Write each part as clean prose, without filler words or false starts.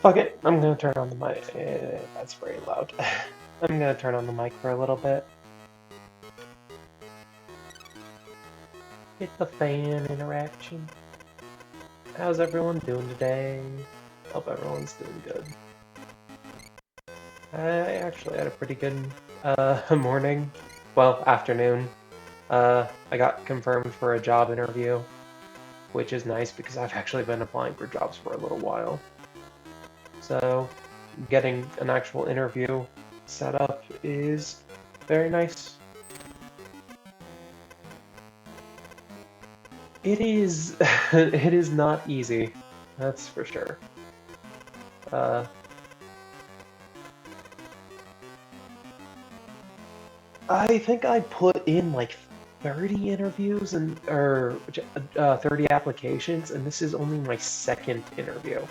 Fuck it, I'm gonna turn on the mic. That's very loud. I'm gonna turn on the mic for a little bit. Get the fan interaction. How's everyone doing today? Hope everyone's doing good. I actually had a pretty good morning. Well, afternoon. I got confirmed for a job interview, which is nice because I've actually been applying for jobs for a little while. So, getting an actual interview set up is very nice. It is, it is not easy, that's for sure. I think I put in like 30 interviews or 30 applications, and this is only my second interview.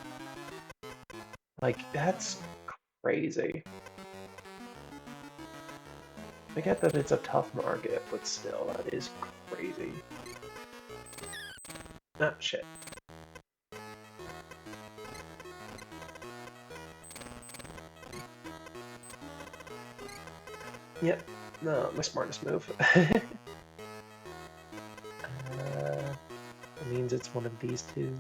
Like, that's crazy. I get that it's a tough market, but still, that is crazy. Ah, shit. Yep, no, my smartest move. That means it's one of these two.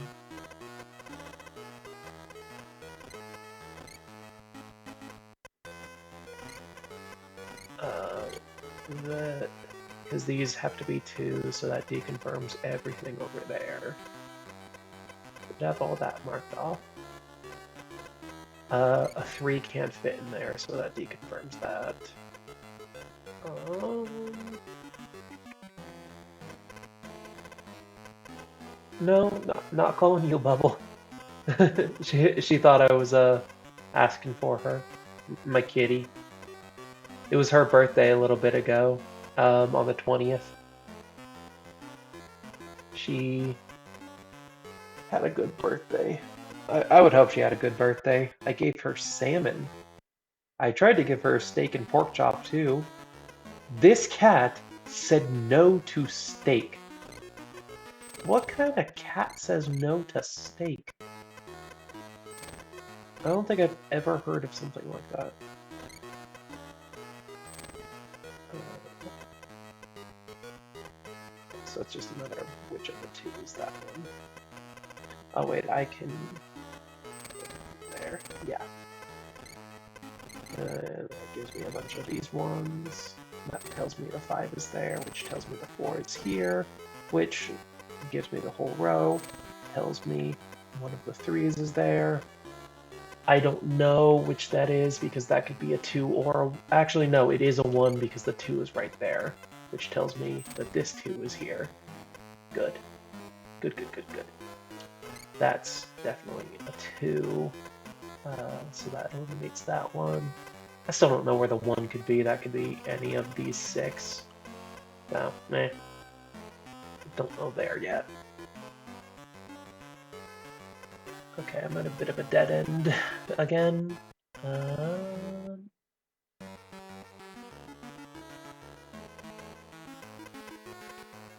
That, because these have to be 2, so that deconfirms everything over there. Should have all that marked off. A 3 can't fit in there, so that deconfirms that. No, not calling you Bubble. she thought I was asking for her, my kitty. It was her birthday a little bit ago, on the 20th. She had a good birthday. I would hope she had a good birthday. I gave her salmon. I tried to give her steak and pork chop too. This cat said no to steak. What kind of cat says no to steak? I don't think I've ever heard of something like that. So it's just another which of the two is that one. Oh wait, I can... There, yeah. That gives me a bunch of these ones. That tells me the 5 is there, which tells me the 4 is here, which gives me the whole row, tells me one of the 3s is there. I don't know which that is because that could be a 2 or actually no, it is a 1 because the 2 is right there, which tells me that this 2 is here. Good. Good. That's definitely a 2. So that eliminates that one. I still don't know where the 1 could be. That could be any of these 6. No, meh. Don't know there yet. Okay, I'm at a bit of a dead end again.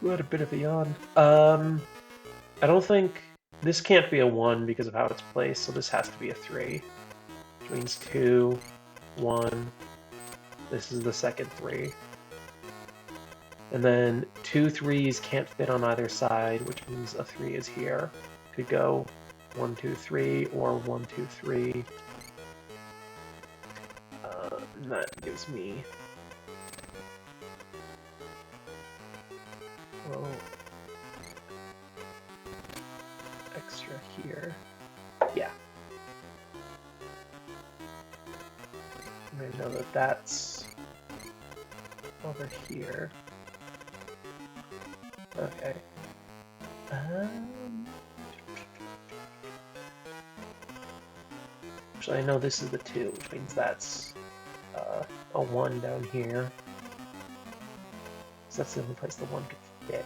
We had a bit of a yawn. I don't think... This can't be a 1 because of how it's placed, so this has to be a 3. Which means 2, 1. This is the second 3. And then 2 3s can't fit on either side, which means a 3 is here. Could go 1, 2, 3, or 1, 2, 3. And that gives me... Oh... extra here. Yeah. And I know that that's over here. Okay. Actually, I know this is the 2, which means that's a 1 down here. So that's the only place the 1 could fit.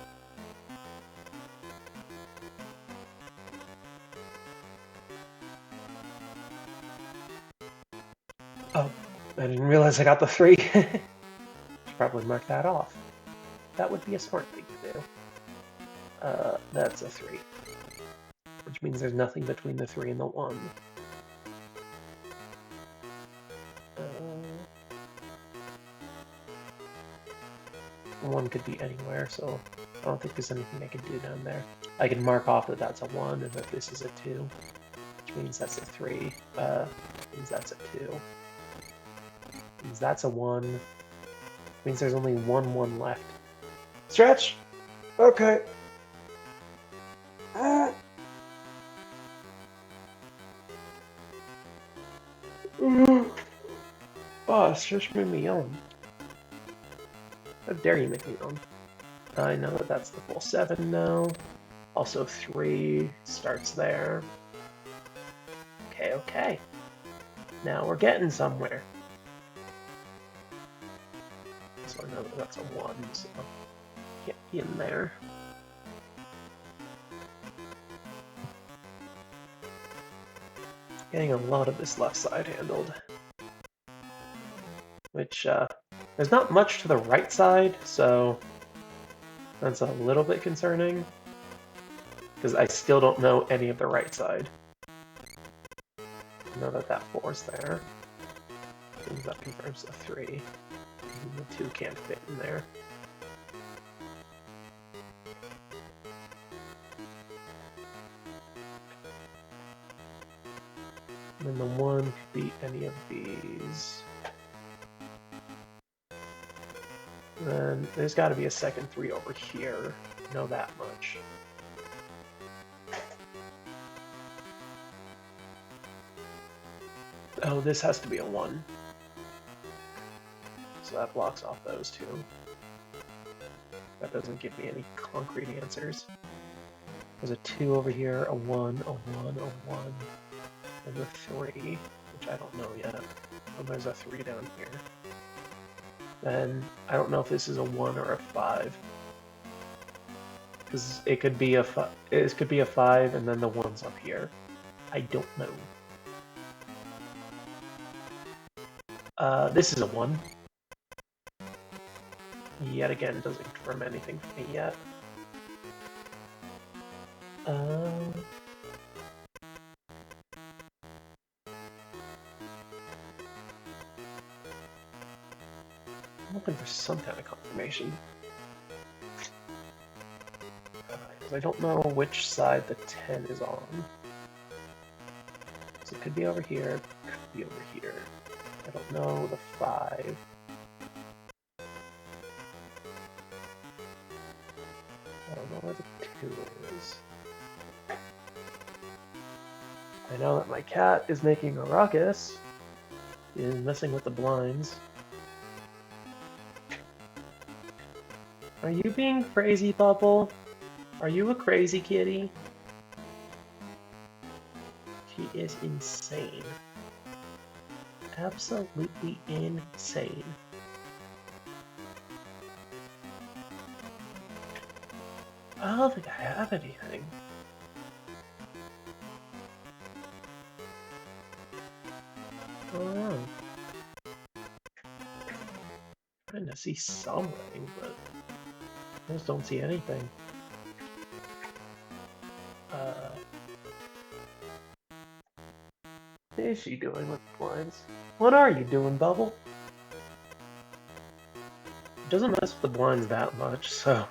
Oh, I didn't realize I got the 3. Should probably mark that off. That would be a smart thing to do. That's a 3. Which means there's nothing between the 3 and the 1. 1 could be anywhere, so I don't think there's anything I can do down there. I can mark off that that's a 1 and that this is a 2, which means that's a 3. Means that's a 2. Means that's a 1. Means there's only 1 left. Stretch! Okay. Oh, stretch made me yawn. How dare you make me yawn? I know that that's the full 7 now. Also 3 starts there. Okay. Now we're getting somewhere. So I know that that's a 1, so get in there. Getting a lot of this left side handled. Which, there's not much to the right side, so that's a little bit concerning. Because I still don't know any of the right side. I know that that 4's there. And that confirms a 3. And the 2 can't fit in there. And then the 1 could be any of these. Then there's got to be a second 3 over here. I know that much. Oh, this has to be a 1. So that blocks off those 2. That doesn't give me any concrete answers. There's a 2 over here, a 1, a 1, a 1, and a 3, which I don't know yet. And there's a 3 down here. Then I don't know if this is a 1 or a 5. Because it could be a 5 and then the 1's up here. I don't know. This is a 1. Yet again, doesn't confirm anything for me yet. I'm looking for some kind of confirmation. Because I don't know which side the 10 is on. So it could be over here, it could be over here. I don't know the 5. I don't know where the 2 is. I know that my cat is making a ruckus. He is messing with the blinds. Are you being crazy, Bubble? Are you a crazy kitty? She is insane. Absolutely insane. I don't think I have anything. I don't know. Trying to see something, but I just don't see anything. What is she doing with the blinds? What are you doing, Bubble? It doesn't mess with the blinds that much, so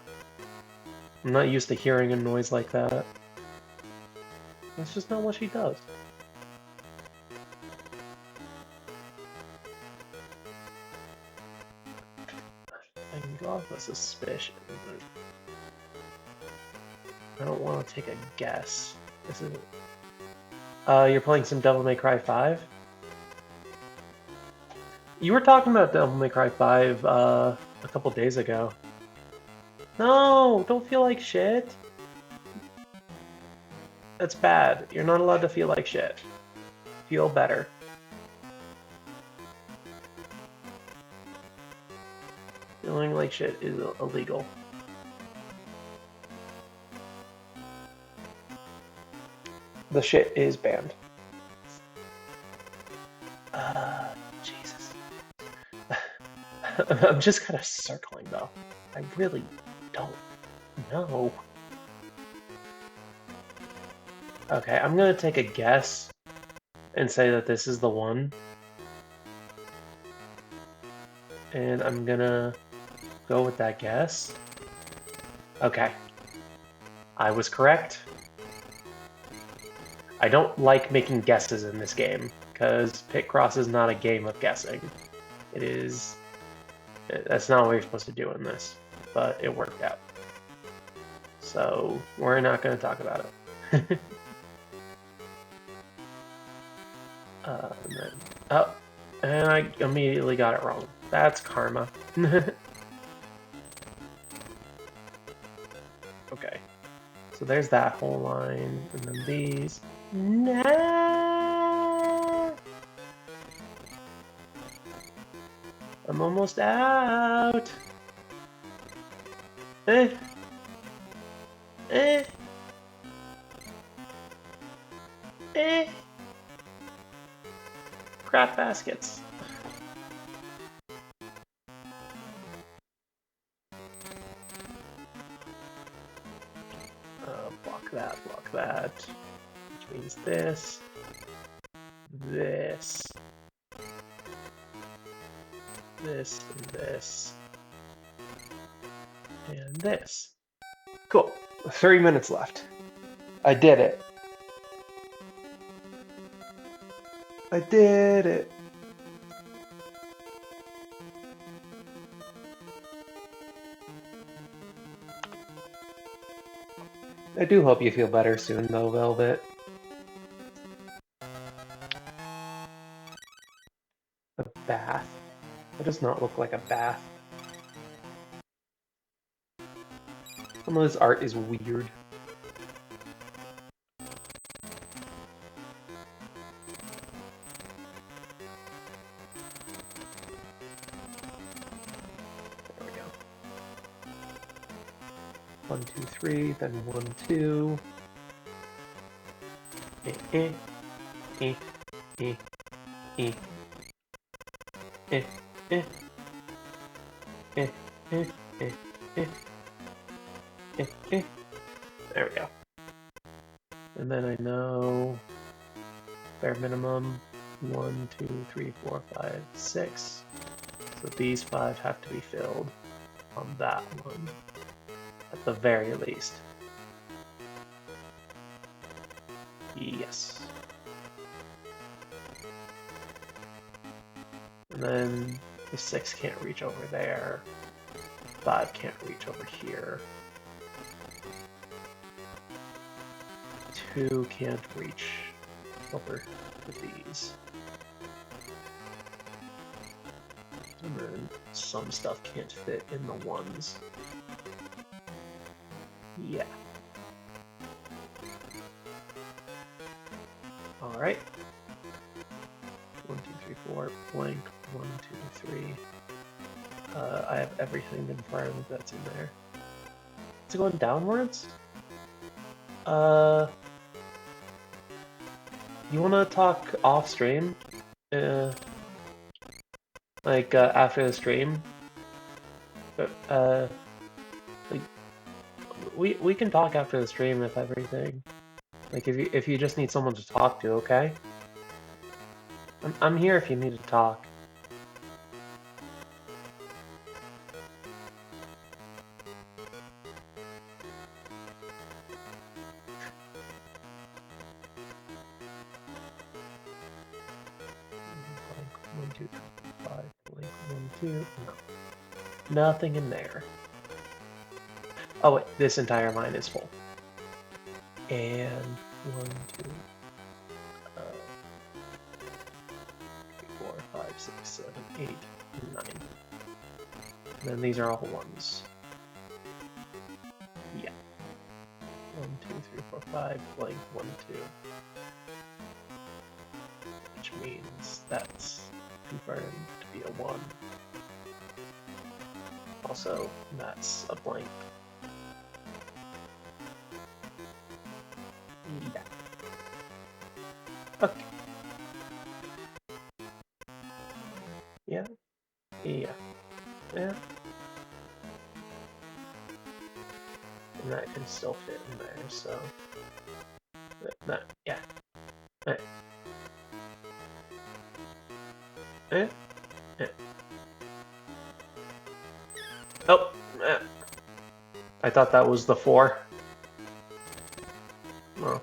I'm not used to hearing a noise like that. That's just not what she does. I can go off a suspicion, but I don't want to take a guess. This is. You're playing some Devil May Cry 5? You were talking about Devil May Cry 5 a couple days ago. No, don't feel like shit. That's bad. You're not allowed to feel like shit. Feel better. Feeling like shit is illegal. The shit is banned. Jesus. I'm just kind of circling though. I really don't know. Okay, I'm gonna take a guess and say that this is the one. And I'm gonna go with that guess. Okay. I was correct. I don't like making guesses in this game, because Picross is not a game of guessing. It is... That's not what you're supposed to do in this, but it worked out. So, we're not going to talk about it. And then, oh, and I immediately got it wrong. That's karma. Okay. So there's that whole line, and then these. No! I'm almost out! Eh! Eh! Eh! Crap baskets. Block that. Which means this. This. This and this. And this. Cool. 3 minutes left. I did it. I did it. I do hope you feel better soon, though, Velvet. A bath? That does not look like a bath. Some of this art is weird. There we go. 1, 2, 3, then 1, 2. Eh, eh, eh, eh, eh. Eh, eh. Eh, eh, eh, eh. Eh, eh. There we go. And then I know bare minimum 1, 2, 3, 4, 5, 6. So these 5 have to be filled on that one, at the very least. Yes. And then the 6 can't reach over there. 5 can't reach over here. 2 can't reach over to these. And then some stuff can't fit in the 1s. Yeah. Alright. 1, 2, 3, 4, blank, 1, 2, 3. I have everything confirmed that's in there. Is it going downwards? You wanna talk off stream? Like, after the stream? Like, we can talk after the stream if everything. Like, if you just need someone to talk to, okay? I'm here if you need to talk. Blank 1, 2, 3, 5, blank 1, 2. No. Nothing in there. Oh wait, this entire line is full. And 1, 2, 3, 4, 5, 6, 7, 8, 9. And then these are all ones. Yeah. 1, 2, 3, 4, 5, blank 1, 2. Which means that's confirmed to be a 1. Also, that's a blank. Yeah. Okay. Yeah. Yeah. Yeah. And that can still fit in there, so... That, yeah. Right. Eh? Eh. Oh! Eh. I thought that was the 4. Oh.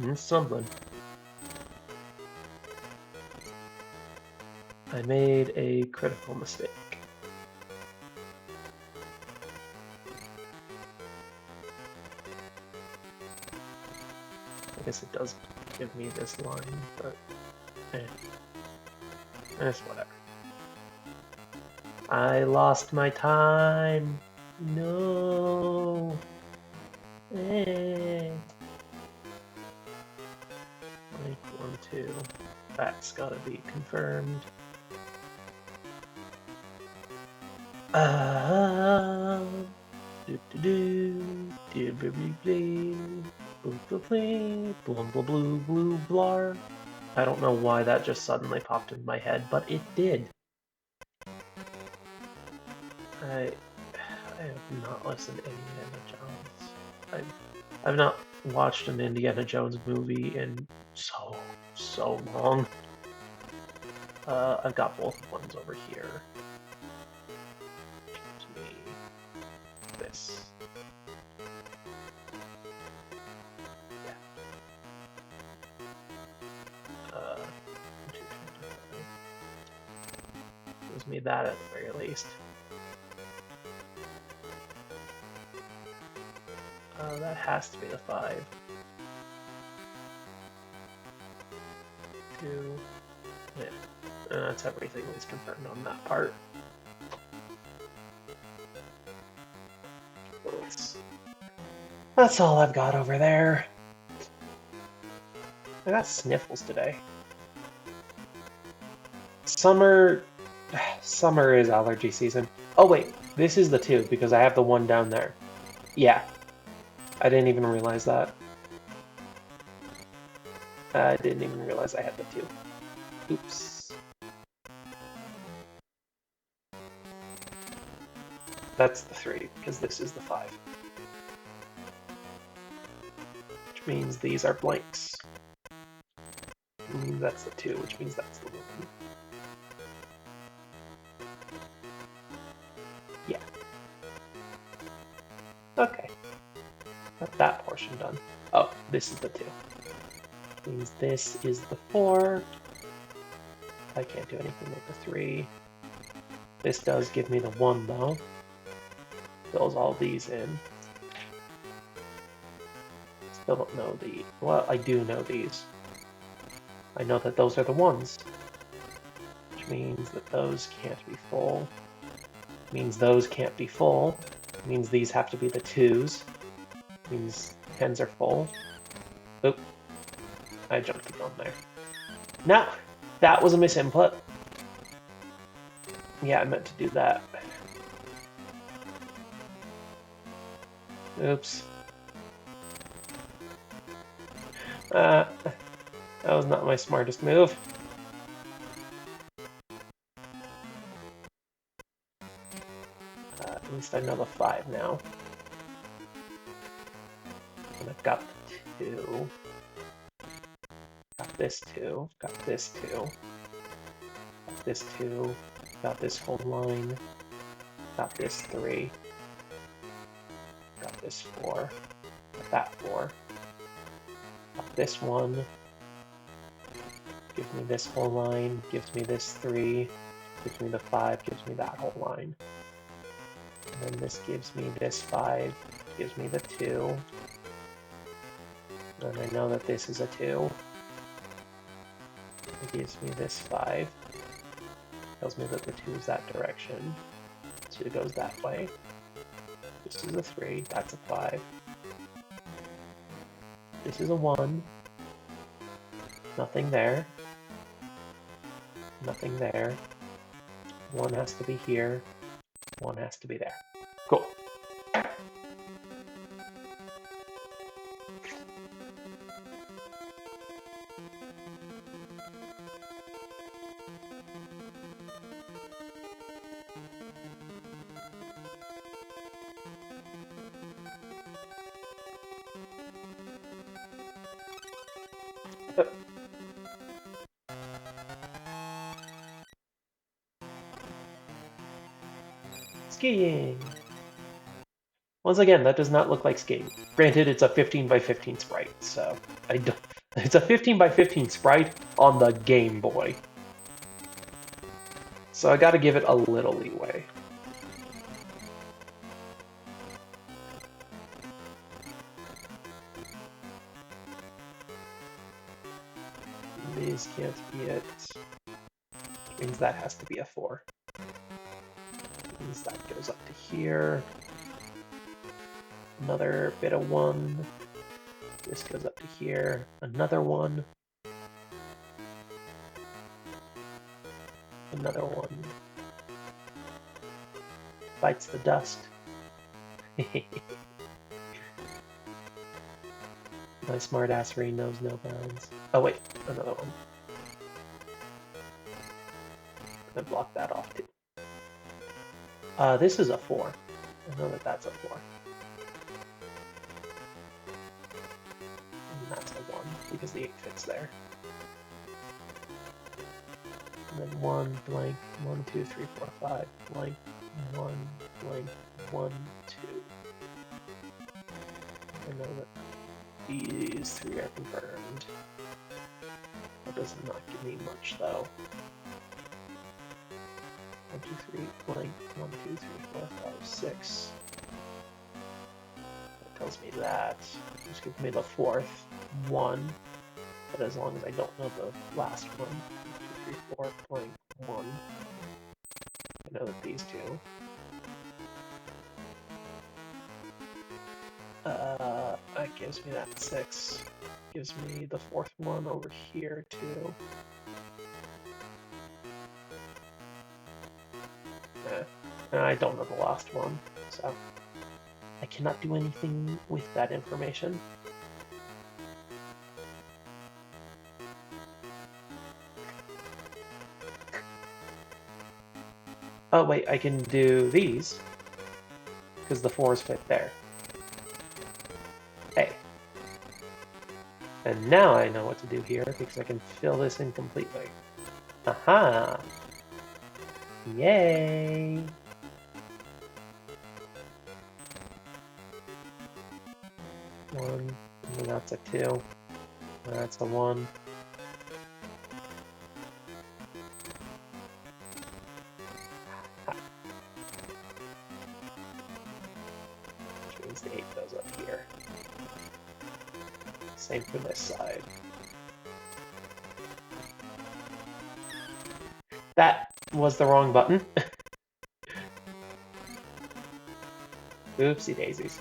It's something. I made a critical mistake. I guess it does give me this line, but it's whatever. I lost my time. No. Like 1, 2. That's gotta be confirmed. Blue blar. I don't know why that just suddenly popped in my head, but it did. I have not listened to Indiana Jones. I've not watched an Indiana Jones movie in so long. I've got both ones over here. To me, this. Yeah. Gives me that at the very least. That has to be the 5. 2. Yeah. That's everything that's confirmed on that part. That's all I've got over there. I got sniffles today. Summer is allergy season. Oh wait, this is the 2 because I have the 1 down there. Yeah. I didn't even realize that. I didn't even realize I had the 2. Oops. That's the 3, because this is the 5. Which which means these are blanks. That's the 2, which means that's the 1. Yeah. Okay. Got that portion done. Oh, this is the 2. Means this is the 4. I can't do anything with the 3. This does give me the 1, though. Fills all these in. Still don't know the... Well, I do know these. I know that those are the 1s. Which means that those can't be full. Means those can't be full. Means these have to be the 2s. Means 10s are full. Oop. I jumped the gun there. No! That was a misinput. Yeah, I meant to do that. Oops. That was not my smartest move. At least I know the 5 now. And I've got the 2. Got this 2. Got this 2. Got this 2. Got this whole line. Got this 3. Got this 4. Got that 4. Got this 1. Gives me this whole line. Gives me this 3. Gives me the 5. Gives me that whole line. And then this gives me this 5. Gives me the 2. And I know that this is a 2. It gives me this 5. Tells me that the 2 is that direction. So it goes that way. This is a 3. That's a 5. This is a 1. Nothing there. Nothing there. 1 has to be here. 1 has to be there. Cool. Skiing! Once again, that does not look like skiing. Granted, it's a 15 by 15 sprite, so I don't... It's a 15 by 15 sprite on the Game Boy. So I gotta give it a little leeway. These can't be it. Which means that has to be a 4. Means that goes up to here. Another bit of 1. This goes up to here. Another 1. Another 1. Bites the dust. My smartassery knows no bounds. Oh wait, another 1. And block that off too. This is a 4. I know that that's a 4. And that's a 1, because the 8 fits there. And then 1, blank, 1, 2, 3, 4, 5, blank, 1, blank, 1, 2. I know that these 3 are confirmed. That does not give me much, though. 1, 2, 3, blank, 1, 2, 3, 4, 5, 6. That tells me that. Just give me the 4th 1. But as long as I don't know the last one. 1, 2, 3, 4, blank, 1. I know that these 2. That gives me that 6. Gives me the 4th one over here, too. And I don't know the last one, so I cannot do anything with that information. Oh wait, I can do these, because the 4s fit there. Hey. And now I know what to do here because I can fill this in completely. Aha! Yay! One, and then that's a 2. That's a 1. Which means the 8 goes up here. Same for this side. That was the wrong button. Oopsie daisies.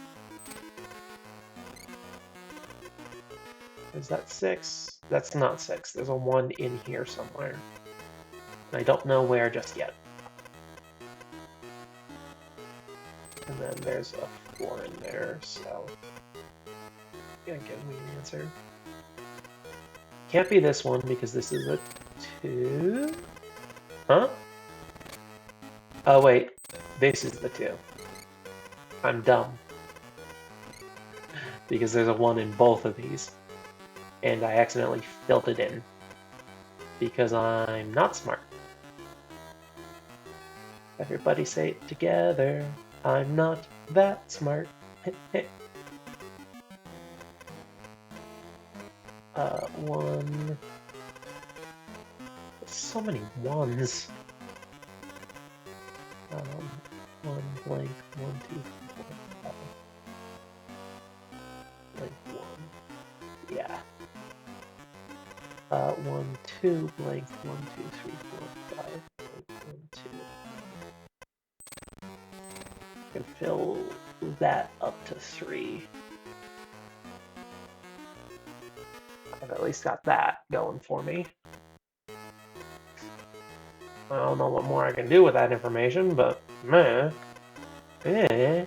Is that 6? That's not 6. There's a 1 in here somewhere. And I don't know where just yet. And then there's a 4 in there, so... yeah, give me an answer. Can't be this one because this is a 2? Huh? Oh wait, this is the 2. I'm dumb. Because there's a 1 in both of these. And I accidentally filled it in. Because I'm not smart. Everybody say it together. I'm not that smart. 1. There's so many 1s. 1 blank, 1, 2, 3, 4, 5. Blank 1. Yeah. 1, 2, blank, 1, 2, 3, 4, 5, blank, 1, 2. I can fill that up to 3. I've at least got that going for me. I don't know what more I can do with that information, but meh. Eh.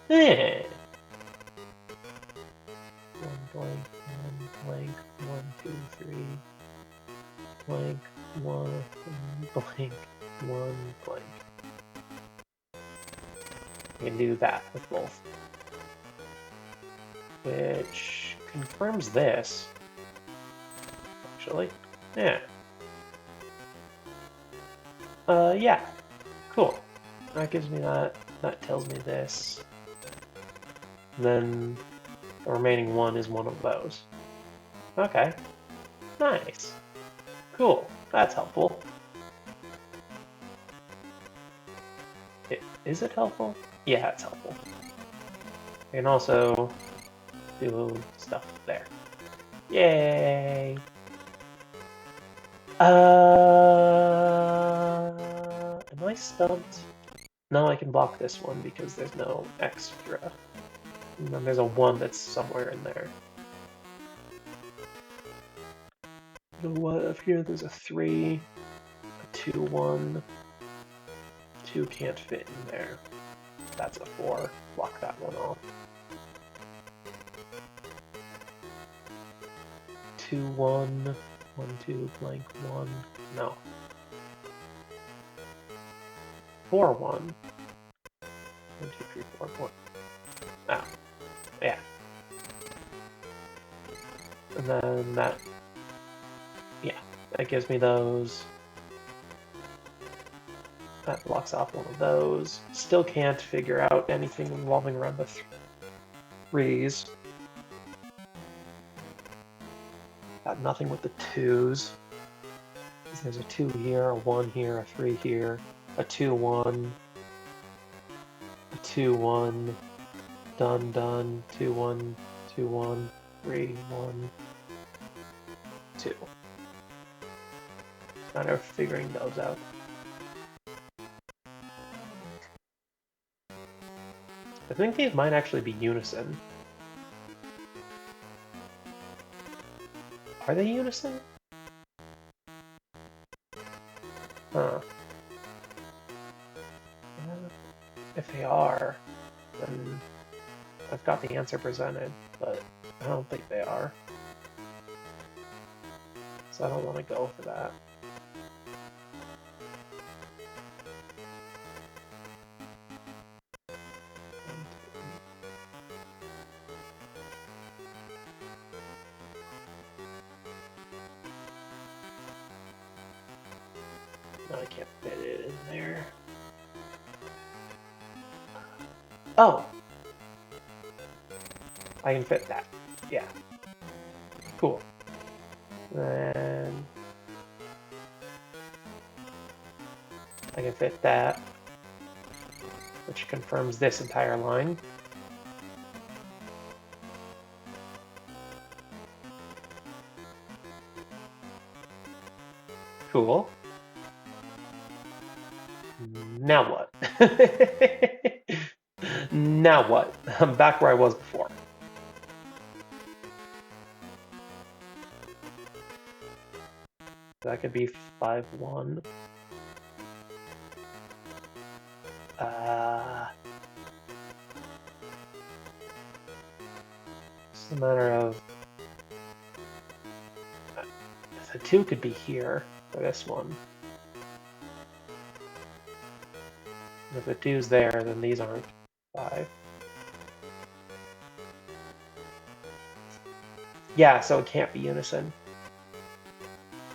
1 blank, 1 blank, 1, 2, 3, blank, 1 blank, 1 blank. I can do that with both. Which confirms this. Actually. Yeah. Yeah. Cool. That gives me that. That tells me this. And then the remaining 1 is one of those. Okay. Nice. Cool. That's helpful. Is it helpful? Yeah, it's helpful. I can also do stuff there. Yay! Am I stumped? No, I can block this one because there's no extra. And then there's a 1 that's somewhere in there. The what up here? There's a 3, a 2, 1. 2 can't fit in there. That's a 4. Block that one off. 2, 1. 1, 2, blank, 1. No. 4, 1. 1, 2, 3, 4, 1. Ah. Yeah. And then that. Yeah. That gives me those. That blocks off one of those. Still can't figure out anything revolving around the 3s. Got nothing with the 2s. There's a 2 here, a 1 here, a 3 here, a 2, 1, a 2, 1, done, done, 2, 1, 2, 1, 3, 1, 2. It's a matter of figuring those out. I think these might actually be unison. Are they unison? Huh. If they are, then I've got the answer presented, but I don't think they are. So I don't want to go for that. No, I can't fit it in there. Oh! I can fit that. Yeah. Cool. Then I can fit that, which confirms this entire line. Cool. Now what? Now what? I'm back where I was before. That could be 5-1. It's a matter of... The 2 could be here for this one. If the 2's there, then these aren't 5. Yeah, so it can't be unison.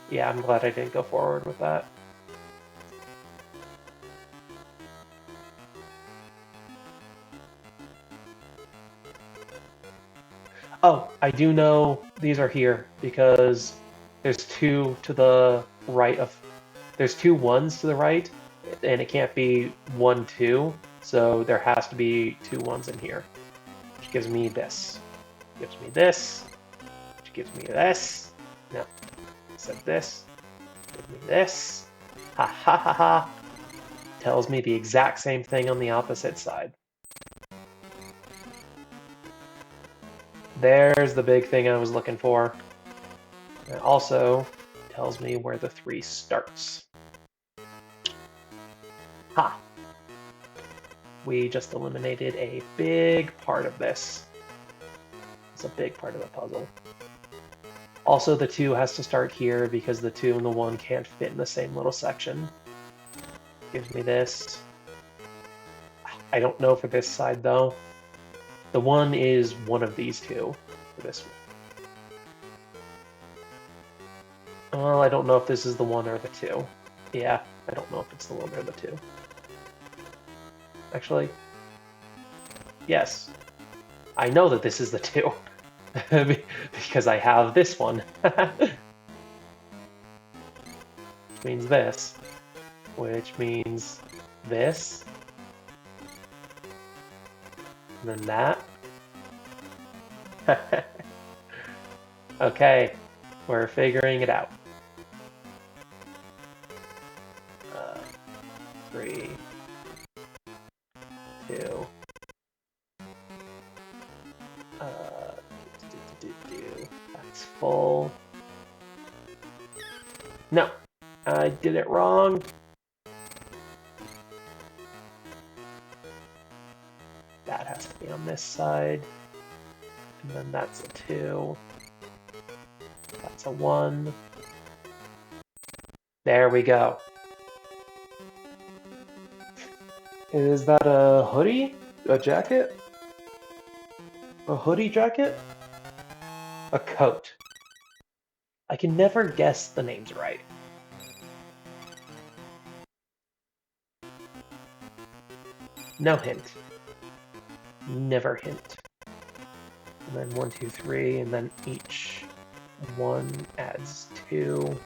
Yeah, I'm glad I didn't go forward with that. Oh, I do know these are here because there's 2 to the right of... There's 2 1s to the right, and it can't be 1, 2, so there has to be 2 1s in here, which gives me this. Gives me this, which gives me this. No, except this. Give me this. Ha ha ha ha. Tells me the exact same thing on the opposite side. There's the big thing I was looking for. It also tells me where the 3 starts. Ha! We just eliminated a big part of this. It's a big part of the puzzle. Also, the 2 has to start here because the 2 and the 1 can't fit in the same little section. Gives me this. I don't know for this side, though. The 1 is one of these 2 for this one. Well, I don't know if this is the 1 or the 2. Yeah, I don't know if it's the 1 or the 2. Actually, yes. I know that this is the 2. Because I have this one. Which means this. Which means this. And then that. Okay, we're figuring it out. 3, 2. That's full. No, I did it wrong. That has to be on this side. And then that's a 2. That's a 1. There we go. Is that a hoodie? A jacket? A hoodie jacket? A coat. I can never guess the names right. No hint. Never hint. And then 1, 2, 3, and then each one adds 2.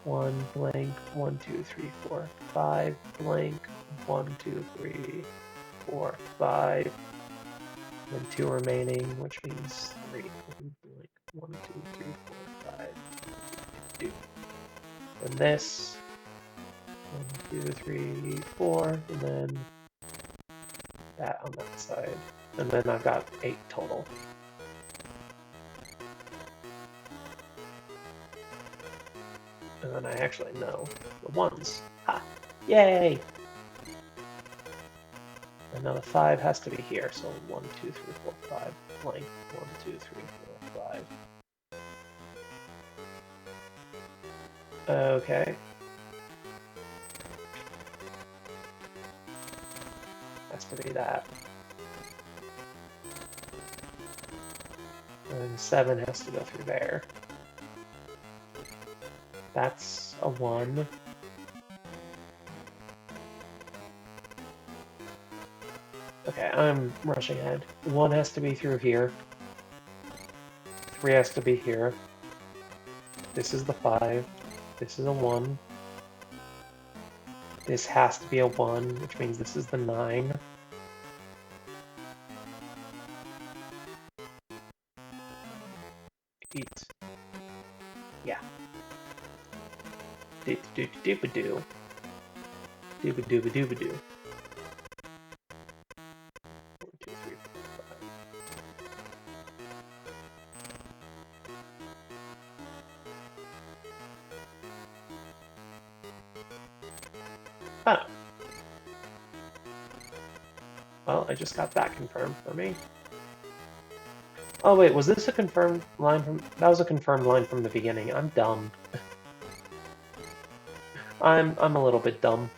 1 blank, 1, 2, 3, 4, 5 blank, 1, 2, 3, 4, 5. Then 2 remaining, which means 3 blank, 1, 2, 3, 4, 5, 2. And this 1, 2, 3, 4, and then that on that side. And then I've got 8 total. And then I actually know the 1s. Ha! Yay! And now the 5 has to be here, so 1, 2, 3, 4, 5, blank, 1, 2, 3, 4, 5. Okay. Has to be that. And 7 has to go through there. That's a 1. Okay, I'm rushing ahead. 1 has to be through here. 3 has to be here. This is the 5. This is a 1. This has to be a 1, which means this is the 9. Eight. Yeah. Doop-a-doop-a-doop-a-doo. Doop-a-doop-a-doop-a-doo. 1, 2, 3, 4, 5. Oh. Well, I just got that confirmed for me. Oh wait, was this a confirmed line from... That was a confirmed line from the beginning. I'm dumb. I'm a little bit dumb.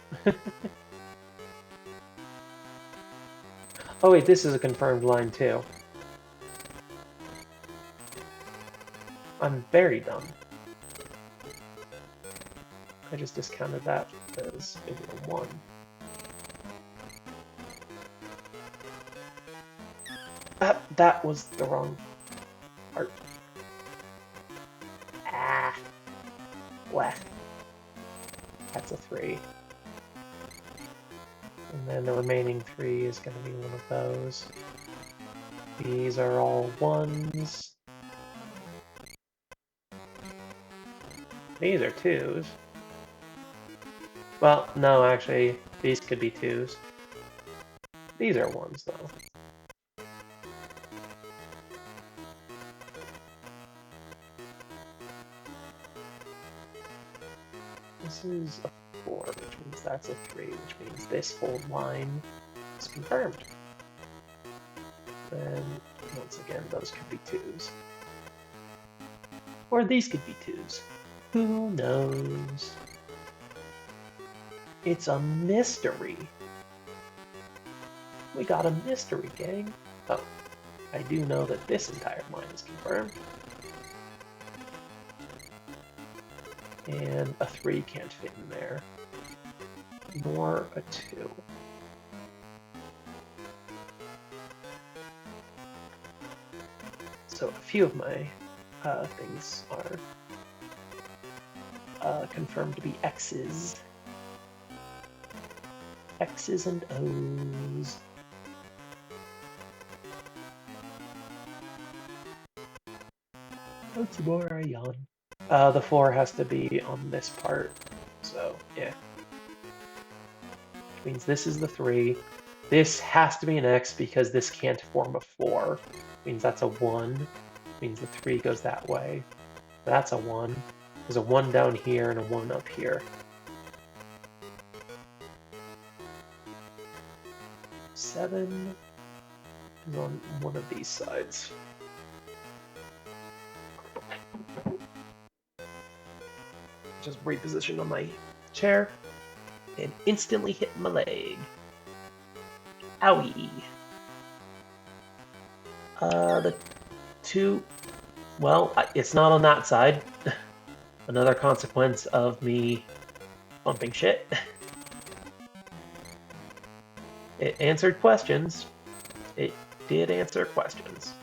Oh wait, this is a confirmed line too. I'm very dumb. I just discounted that because it was a 1. That was the wrong part. Ah. Bleh. That's a 3. And then the remaining 3 is going to be one of those. These are all 1s. These are 2s. Well, no, actually, these could be 2s. These are 1s, though. This is a 4, which means that's a 3, which means this whole line is confirmed. And once again, those could be 2s. Or these could be 2s. Who knows? It's a mystery. We got a mystery, gang. Oh, I do know that this entire line is confirmed. And a 3 can't fit in there. Nor a 2. So a few of my things are confirmed to be X's. X's and O's. Once more I yawn. The 4 has to be on this part, so yeah. Which means this is the 3. This has to be an X because this can't form a 4. Means that's a 1. Means the 3 goes that way. That's a 1. There's a 1 down here and a 1 up here. 7 is on one of these sides. Just repositioned on my chair and instantly hit my leg. Owie. The 2, well, it's not on that side. Another consequence of me bumping shit. It answered questions. It did answer questions.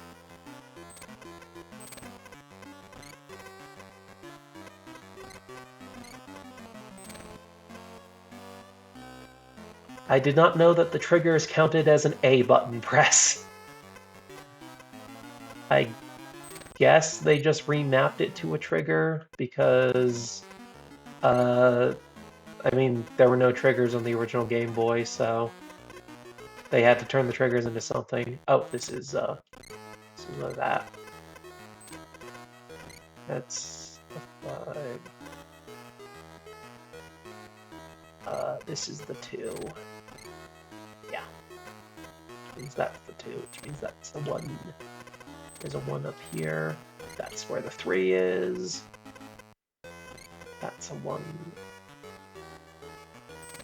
I did not know that the trigger is counted as an A button press. I guess they just remapped it to a trigger because, I mean, there were no triggers on the original Game Boy, so they had to turn the triggers into something. Oh, this is that. That's a 5. This is the 2. Yeah. Which means that's the 2, which means that's the 1. There's a 1 up here. That's where the 3 is. That's a 1.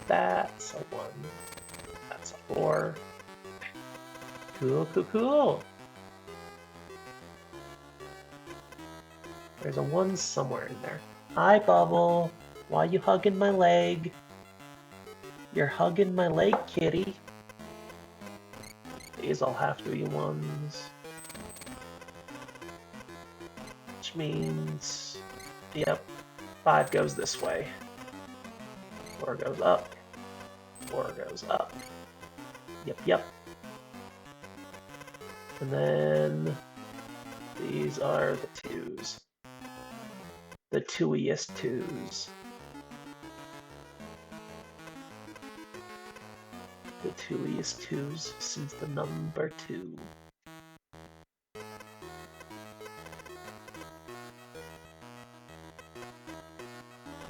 That's a 1. That's a 4. Cool, cool, cool. There's a 1 somewhere in there. Hi, Bubble. Why you hugging my leg? You're hugging my leg, kitty. These all have to be ones. Which means, yep, 5 goes this way. 4 goes up. 4 goes up. Yep. And then these are the 2s. The twoiest 2s. The twoiest 2s since the number 2.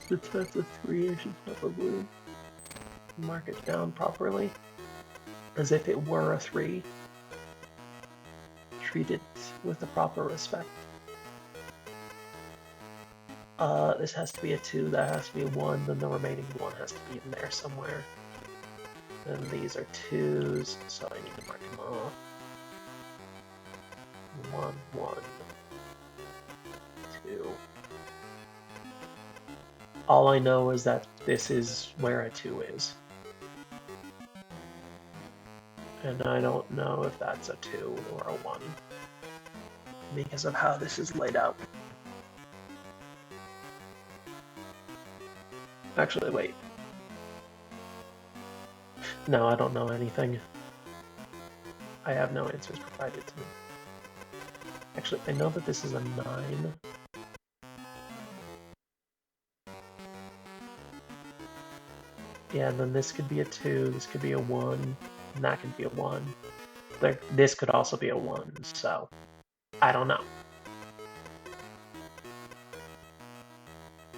Since that's a 3, I should probably mark it down properly. As if it were a 3. Treat it with the proper respect. This has to be a 2, that has to be a 1, then the remaining 1 has to be in there somewhere. And these are 2s, so I need to mark them off. 1, 1, 2. All I know is that this is where a 2 is. And I don't know if that's a 2 or a 1. Because of how this is laid out. Actually, wait. No, I don't know anything. I have no answers provided to me. Actually, I know that this is a 9. Yeah, and then this could be a 2, this could be a 1, and that could be a 1. This could also be a 1, so I don't know.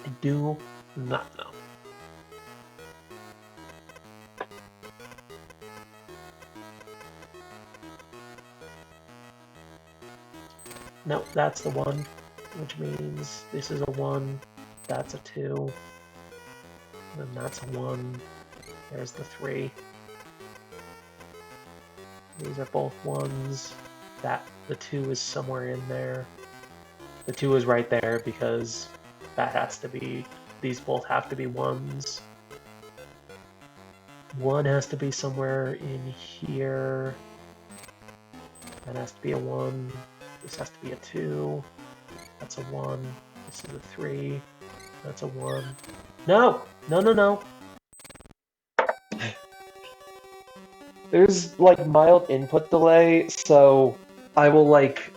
I do not know. Nope, that's the 1, which means this is a 1, that's a 2, then that's a 1, there's the 3. These are both 1s, the 2 is somewhere in there. The 2 is right there because that has to be, these both have to be 1s. 1 has to be somewhere in here. That has to be a 1. This has to be a 2. That's a 1. This is a 3. That's a 1. No! No. There's, like, mild input delay, so I will, like,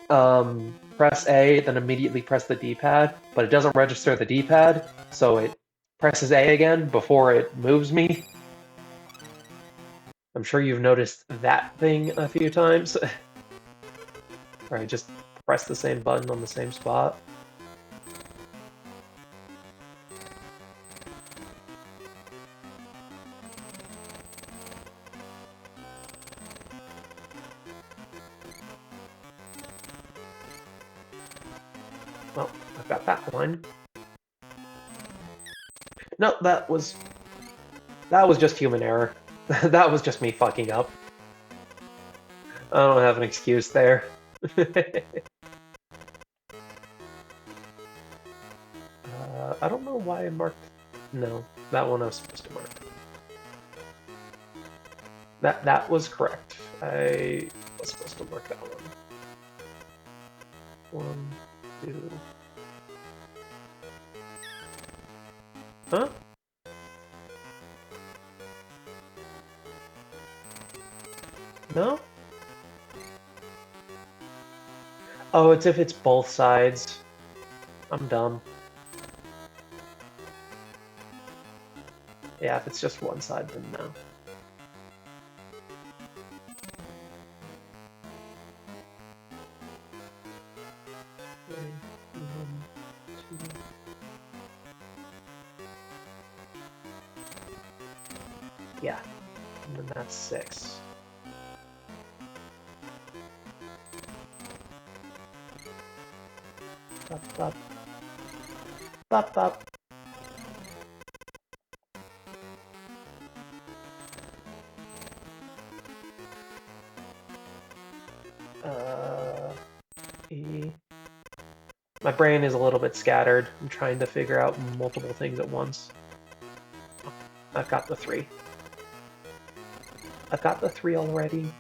press A, then immediately press the D-pad, but it doesn't register the D-pad, so it presses A again before it moves me. I'm sure you've noticed that thing a few times. Alright, just press the same button on the same spot. Well, I've got that one. No, that was just human error. That was just me fucking up. I don't have an excuse there. I don't know why I marked... No, that one I was supposed to mark. That was correct. I was supposed to mark that one. 1, 2... Huh? No? Oh, it's if it's both sides. I'm dumb. Yeah, if it's just one side, then no. Yeah, and then that's 6. Bop. Bop, bop. E. My brain is a little bit scattered. I'm trying to figure out multiple things at once. I've got the 3. I've got the 3 already.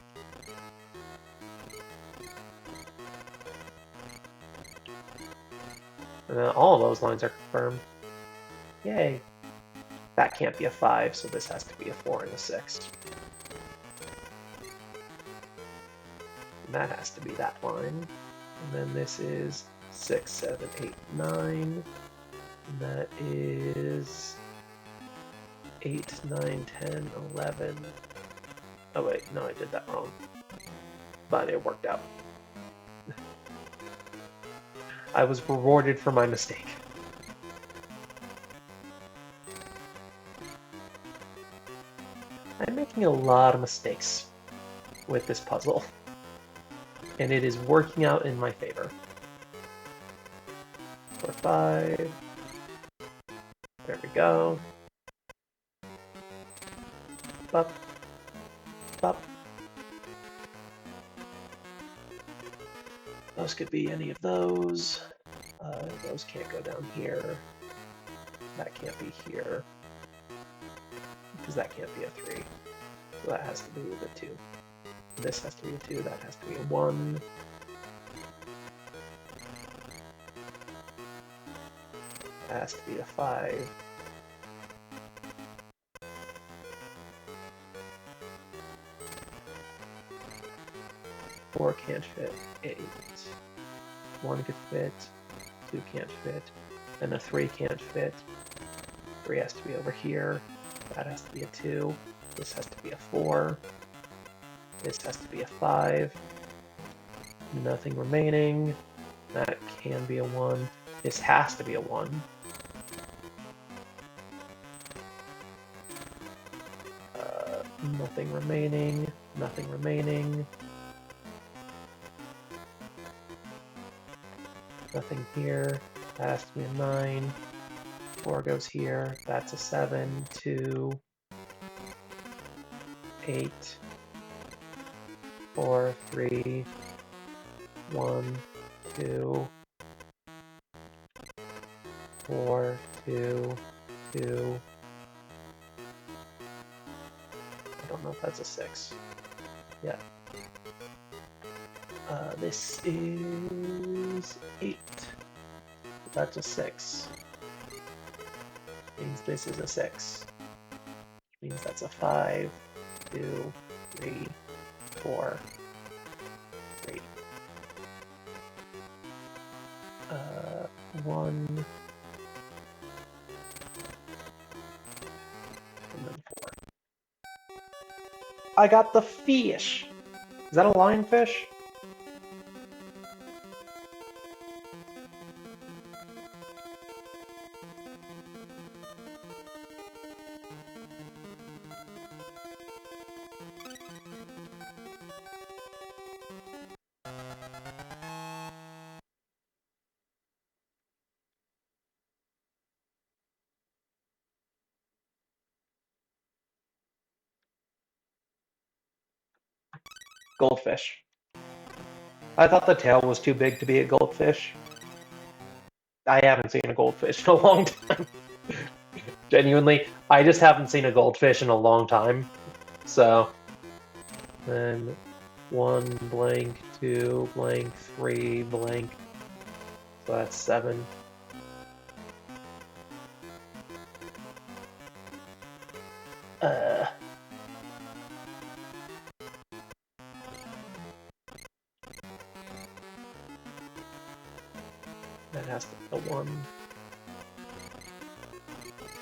And then all of those lines are confirmed. Yay. That can't be a 5, so this has to be a 4 and a 6. And that has to be that line. And then this is 6, 7, 8, 9. And that is 8, 9, 10, 11. Oh wait, no, I did that wrong. But it worked out. I was rewarded for my mistake. I'm making a lot of mistakes with this puzzle. And it is working out in my favor. 4, 5. There we go. Up. Up. Those could be any of those. Those can't go down here. That can't be here. Because that can't be a 3. So that has to be with a 2. This has to be a 2. That has to be a 1. That has to be a 5. Four can't fit. 8. 1 could fit. 2 can't fit. And a 3 can't fit. 3 has to be over here. That has to be a 2. This has to be a 4. This has to be a 5. Nothing remaining. That can be a 1. This has to be a 1. Nothing remaining. Nothing remaining. Nothing here. That has to be a 9. 4 goes here. That's a 7. 2. 8. 4, 3. 1, 2. 4, 2. 2. I don't know if that's a 6. Yeah. This is 8. That's a 6. Means this is a 6. Means that's a 5, 2, 3, 4, 3. 1. And then 4. I got the fish! Is that a lionfish? Goldfish. I thought the tail was too big to be a goldfish. I haven't seen a goldfish in a long time. Genuinely, I just haven't seen a goldfish in a long time. So, then 1 blank, 2 blank, 3 blank. So that's 7. That has to be a 1.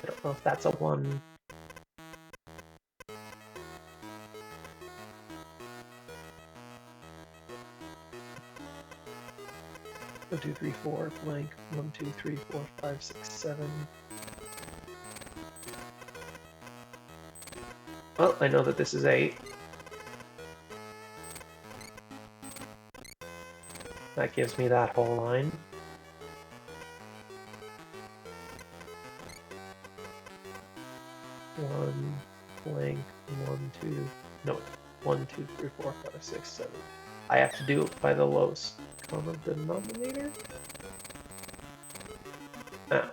I don't know if that's a 1. One, 2, 3, 4 blank. 1, 2, 3, 4, 5, 6, 7. Well, I know that this is 8. That gives me that whole line. One blank, 1, 2, no, 1, 2, 3, 4, 5, 6, 7. I have to do it by the lowest common denominator. Ah.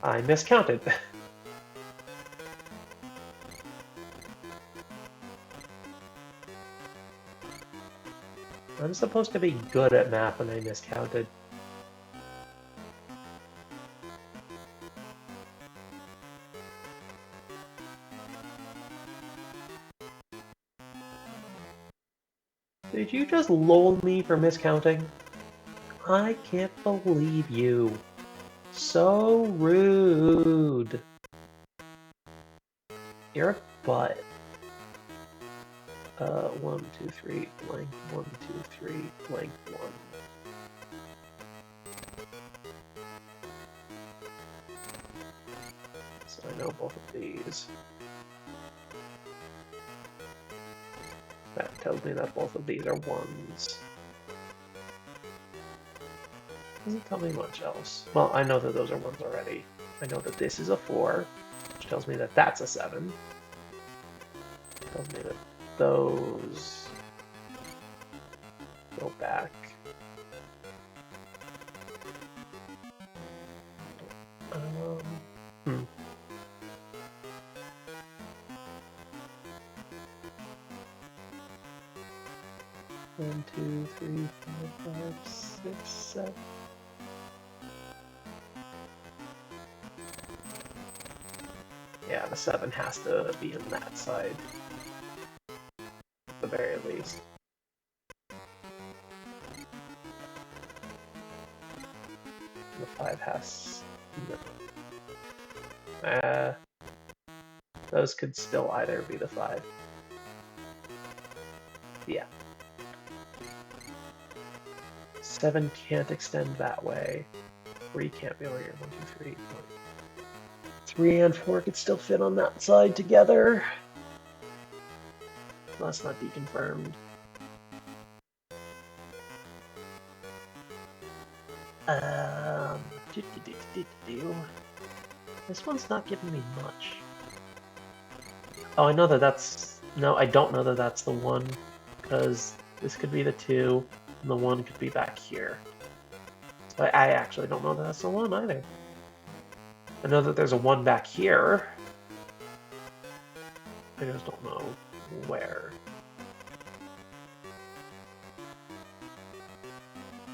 I miscounted. I'm supposed to be good at math and I miscounted. Did you just lull me for miscounting? I can't believe you. So rude. You're a butt. 1, 2, 3, blank, 1, 2, 3, blank, 1. So I know both of these. That tells me that both of these are 1s. Doesn't tell me much else. Well, I know that those are 1s already. I know that this is a 4, which tells me that that's a 7. Tells me that those go back. Hmm. 1, 2, 3, 4, 5, 6, 7. Yeah, the 7 has to be on that side. At the very least. The 5 has... no. Those could still either be the 5. Yeah. 7 can't extend that way. 3 can't be over here. 1, 2, 3. 3 and 4 could still fit on that side together. Let's not be confirmed. This one's not giving me much. Oh, I know that that's... No, I don't know that that's the 1, because this could be the 2, and the 1 could be back here. So I actually don't know that that's the 1 either. I know that there's a 1 back here. I just don't know where.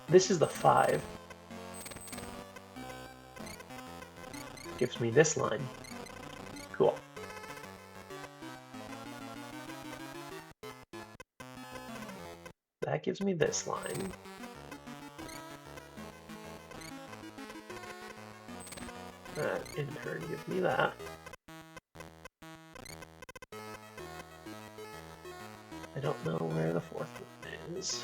This is the 5. Gives me this line. Cool. That gives me this line. That in turn gives me that. I don't know where the 4th one is.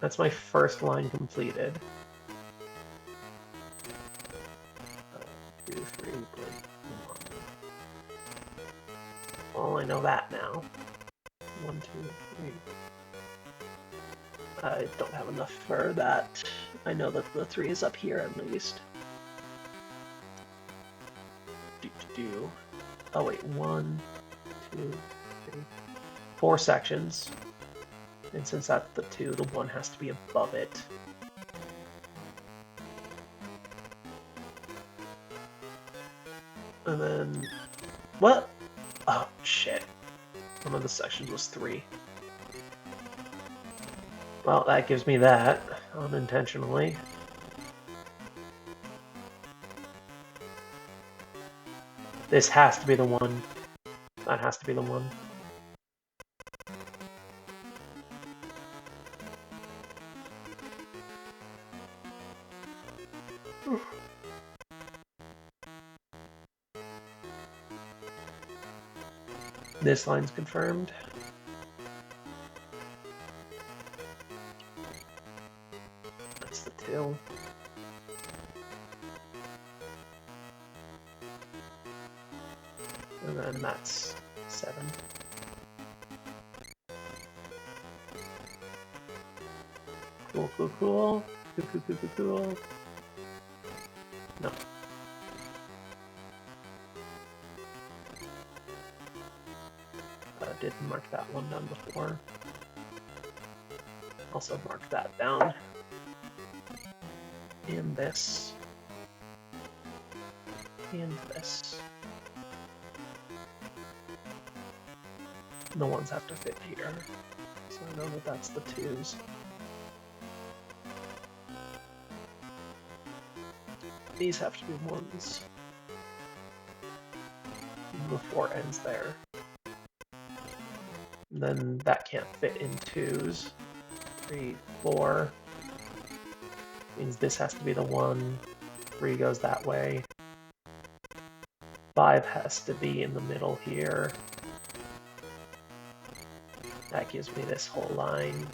That's my first line completed. 2, 3, 1. Well, I know that now. 1, 2, 3. I don't have enough for that. I know that the 3 is up here at least. Oh wait, 1, 2, 3, 4 sections. And since that's the 2, the 1 has to be above it. And then... What? Oh, shit. One of the sections was 3. Well, that gives me that, unintentionally. This has to be the 1. That has to be the 1. This line's confirmed. That's the 2. And then that's 7. Cool, cool, cool. Cool, cool, cool, cool, cool. No. Didn't mark that one down before. Also mark that down. And this. And this. The ones have to fit here. So I know that that's the 2s. These have to be 1s. The 4 ends there. And then that can't fit in 2s. 3, 4. Means this has to be the 1. 3 goes that way. 5 has to be in the middle here. That gives me this whole line.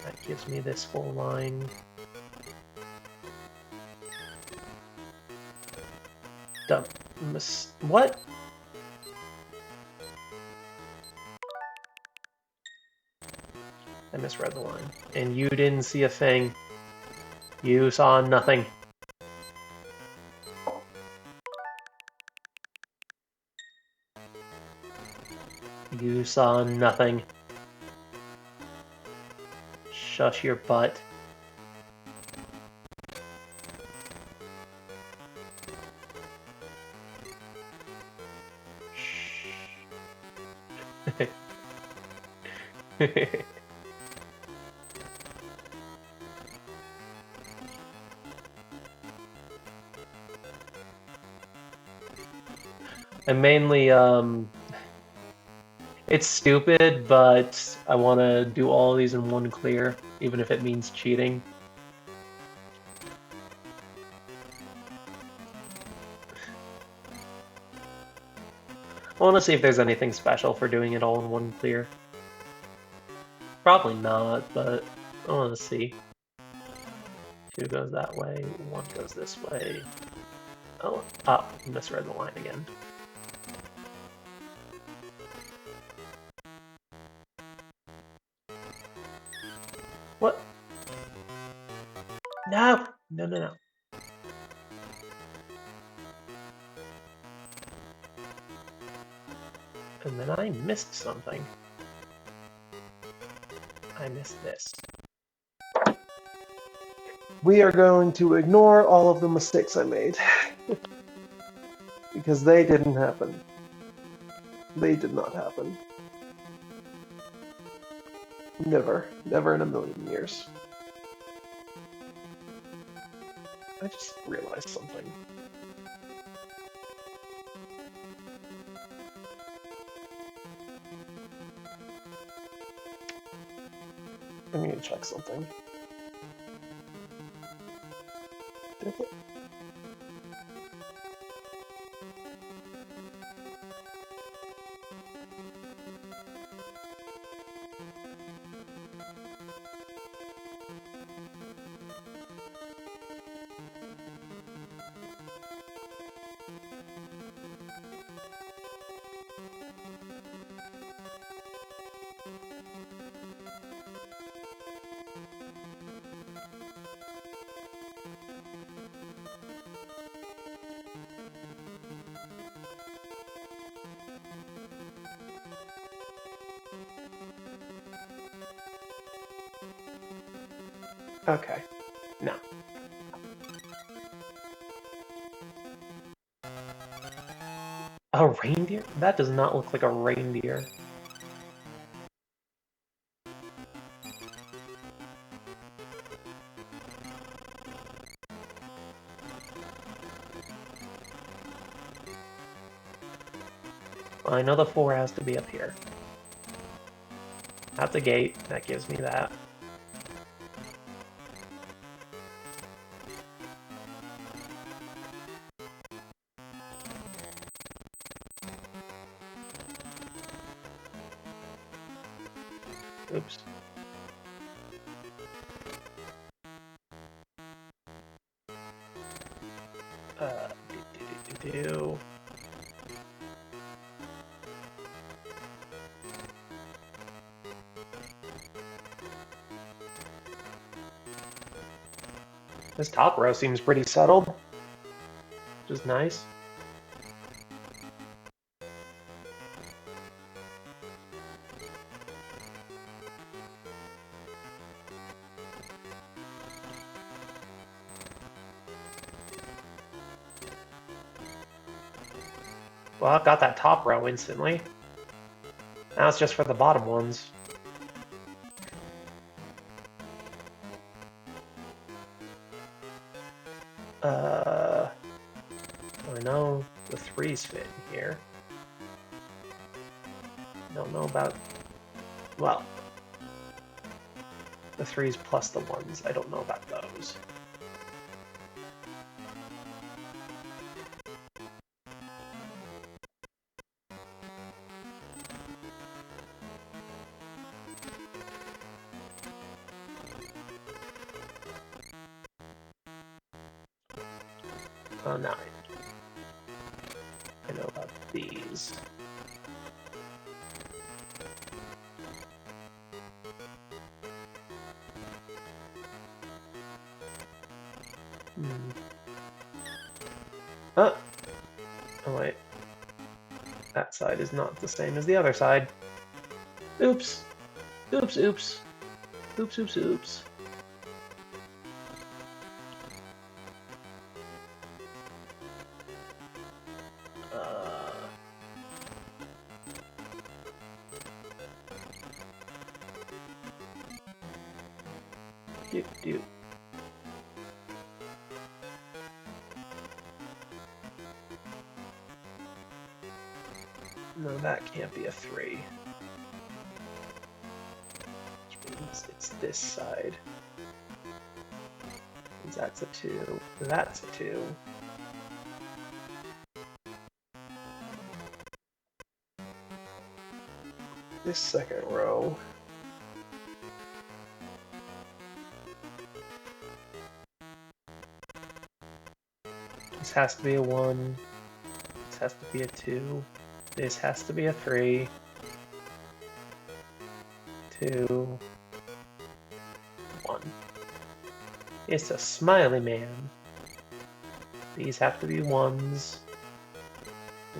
That gives me this whole line. What? I misread the line. And you didn't see a thing. You saw nothing. You saw nothing. Shush your butt. Shh. I'm mainly, it's stupid, but I want to do all of these in one clear, even if it means cheating. I want to see if there's anything special for doing it all in one clear. Probably not, but I want to see. 2 goes that way, 1 goes this way. Oh, misread the line again. What? No! No, no, no. And then I missed something. I missed this. We are going to ignore all of the mistakes I made. Because they didn't happen. They did not happen. Never. Never in a million years. I just realized something. I need to check something. Okay. No. A reindeer? That does not look like a reindeer. Well, I know the 4 has to be up here. That's a gate. That gives me that. Oops. Do. This top row seems pretty settled, which is nice. Well, I've got that top row instantly. Now it's just for the bottom ones. I know the 3s fit in here. Don't know about... Well, the 3s plus the 1s. I don't know about those. Oh, 9. I know about these. Oh, wait. That side is not the same as the other side. Oops. Oops, oops. Oops, oops, oops. Doop. No, that can't be a 3. Which means it's this side. Because that's a 2. That's a 2. This second row. This has to be a 1. This has to be a 2. This has to be a 3. 2. 1. It's a smiley man. These have to be 1s.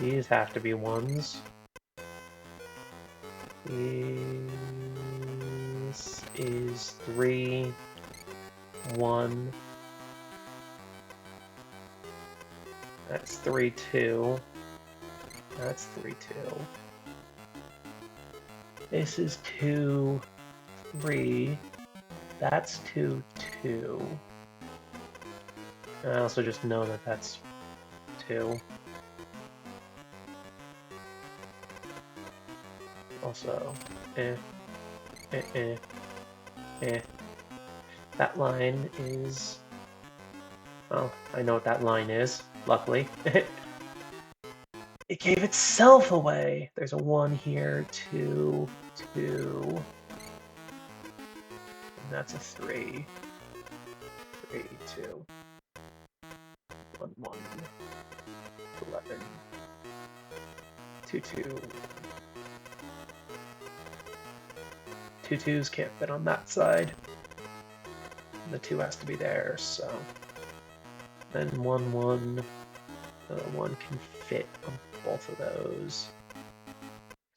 These have to be 1s. This is 3, 1. That's 3, 2. That's 3, 2. This is 2, 3. That's 2, 2. I also just know that that's 2. Also, That line is... Well, I know what that line is, luckily. It gave itself away! There's a 1 here, 2, 2. And that's a 3. 3, 2. 1, 1. 11. 2, 2. 2 2s can't fit on that side. And the 2 has to be there, so... Then 1, 1. 1 can fit on both of those.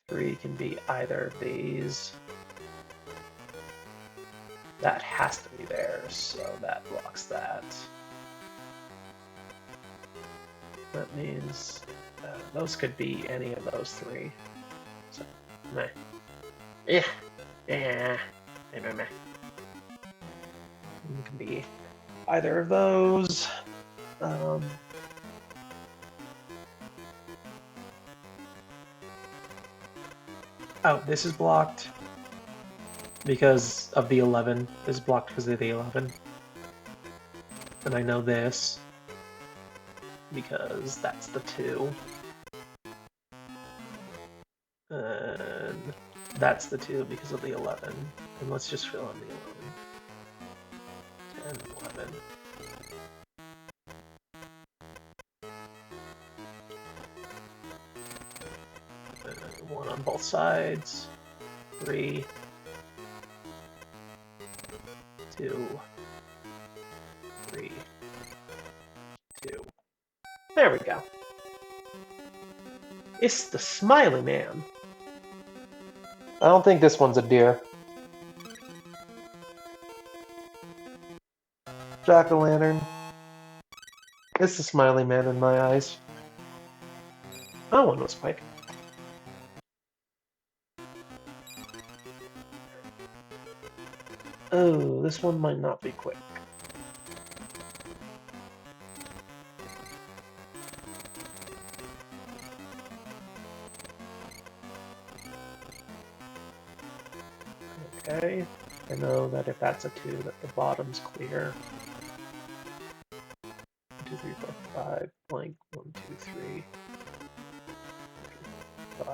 3 can be either of these. That has to be there, so that blocks that. That means those could be any of those 3. So, meh. Yeah. Yeah. Meh. It can be either of those. Oh, this is blocked because of the 11. This is blocked because of the 11. And I know this because that's the 2. And that's the 2 because of the 11. And let's just fill in the 11. 10, 11. One on both sides. 3. 2. 3. 2. There we go. It's the smiley man. I don't think this one's a deer. Jack-o'-lantern. It's the smiley man in my eyes. Oh, that one was quick. Oh, this one might not be quick. Okay, I know that if that's a 2, that the bottom's clear. 1, 2, 3, 4, 5, blank, 1, 2, 3, 5.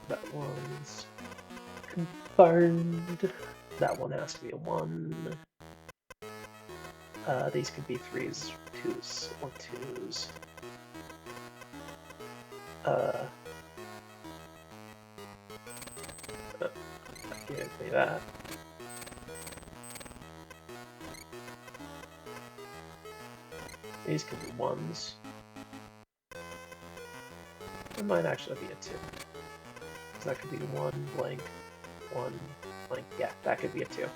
That one's confirmed. That one has to be a 1. These could be 3s, 2s, or 2s. Give me that. These could be 1s. It might actually be a 2. Because that could be 1 blank, 1 blank. Yeah, that could be a 2.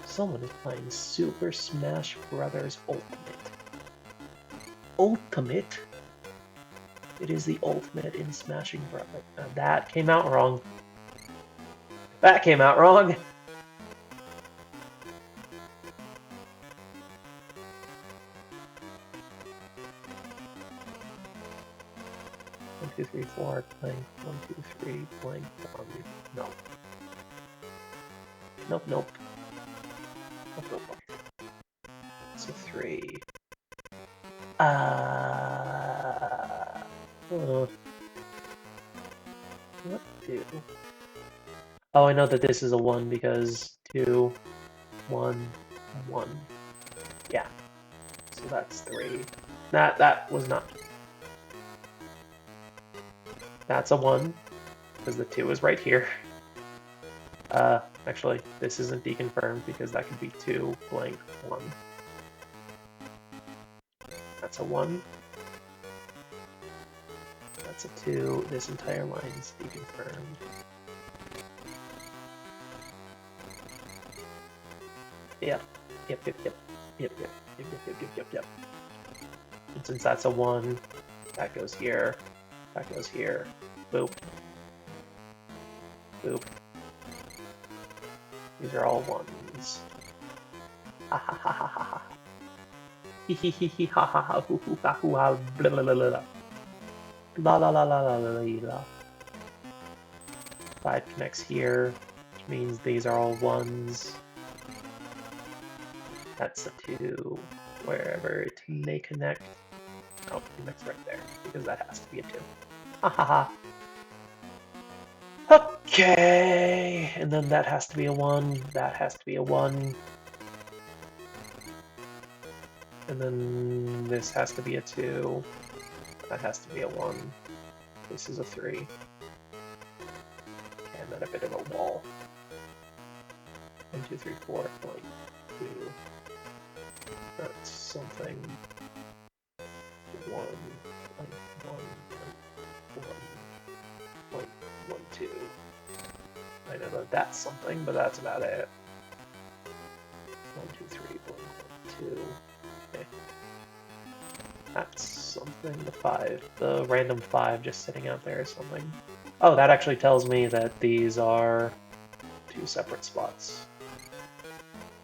Someone is playing Super Smash Bros. Ultimate. Ultimate? It is the ultimate in smashing Brothers. That came out wrong. That came out wrong! 1, 2, 3, 4, blank, 1, 2, 3, blank, 1, no. Nope, nope. Nope, nope, nope. So 3. What do? Oh, I know that this is a 1 because 2, 1, 1. Yeah. So that's 3. That was not. That's a 1, because the 2 is right here. Actually, this isn't deconfirmed because that could be 2, blank, 1. That's a 1. That's a 2. This entire line is deconfirmed. Yep. Yep, yep, yep. Yep, yep, yep, yep, yep, yep, yep. And since that's a 1, that goes here. That goes here. Boop. Boop. These are all 1s. Ha ha ha ha ha ha. Hee hee hee hee ha ha ha hoo hoo ha hoo ha blah blah blah blah. La la la la la la la. 5 connects here, which means these are all 1s. That's a 2, wherever it may connect. Oh, it connects right there, because that has to be a 2. Ha ha ha. Okay, and then that has to be a 1, that has to be a 1. And then this has to be a 2, that has to be a 1. This is a 3. And then a bit of a wall. 1, 2, 3, 4, point 2. That's something. 1, point 1, point 1, point 1, 2. I know that that's something, but that's about it. 1, 2, 3, point 1, 2. Okay. That's something. The 5. The random 5 just sitting out there is something. Oh, that actually tells me that these are 2 separate spots.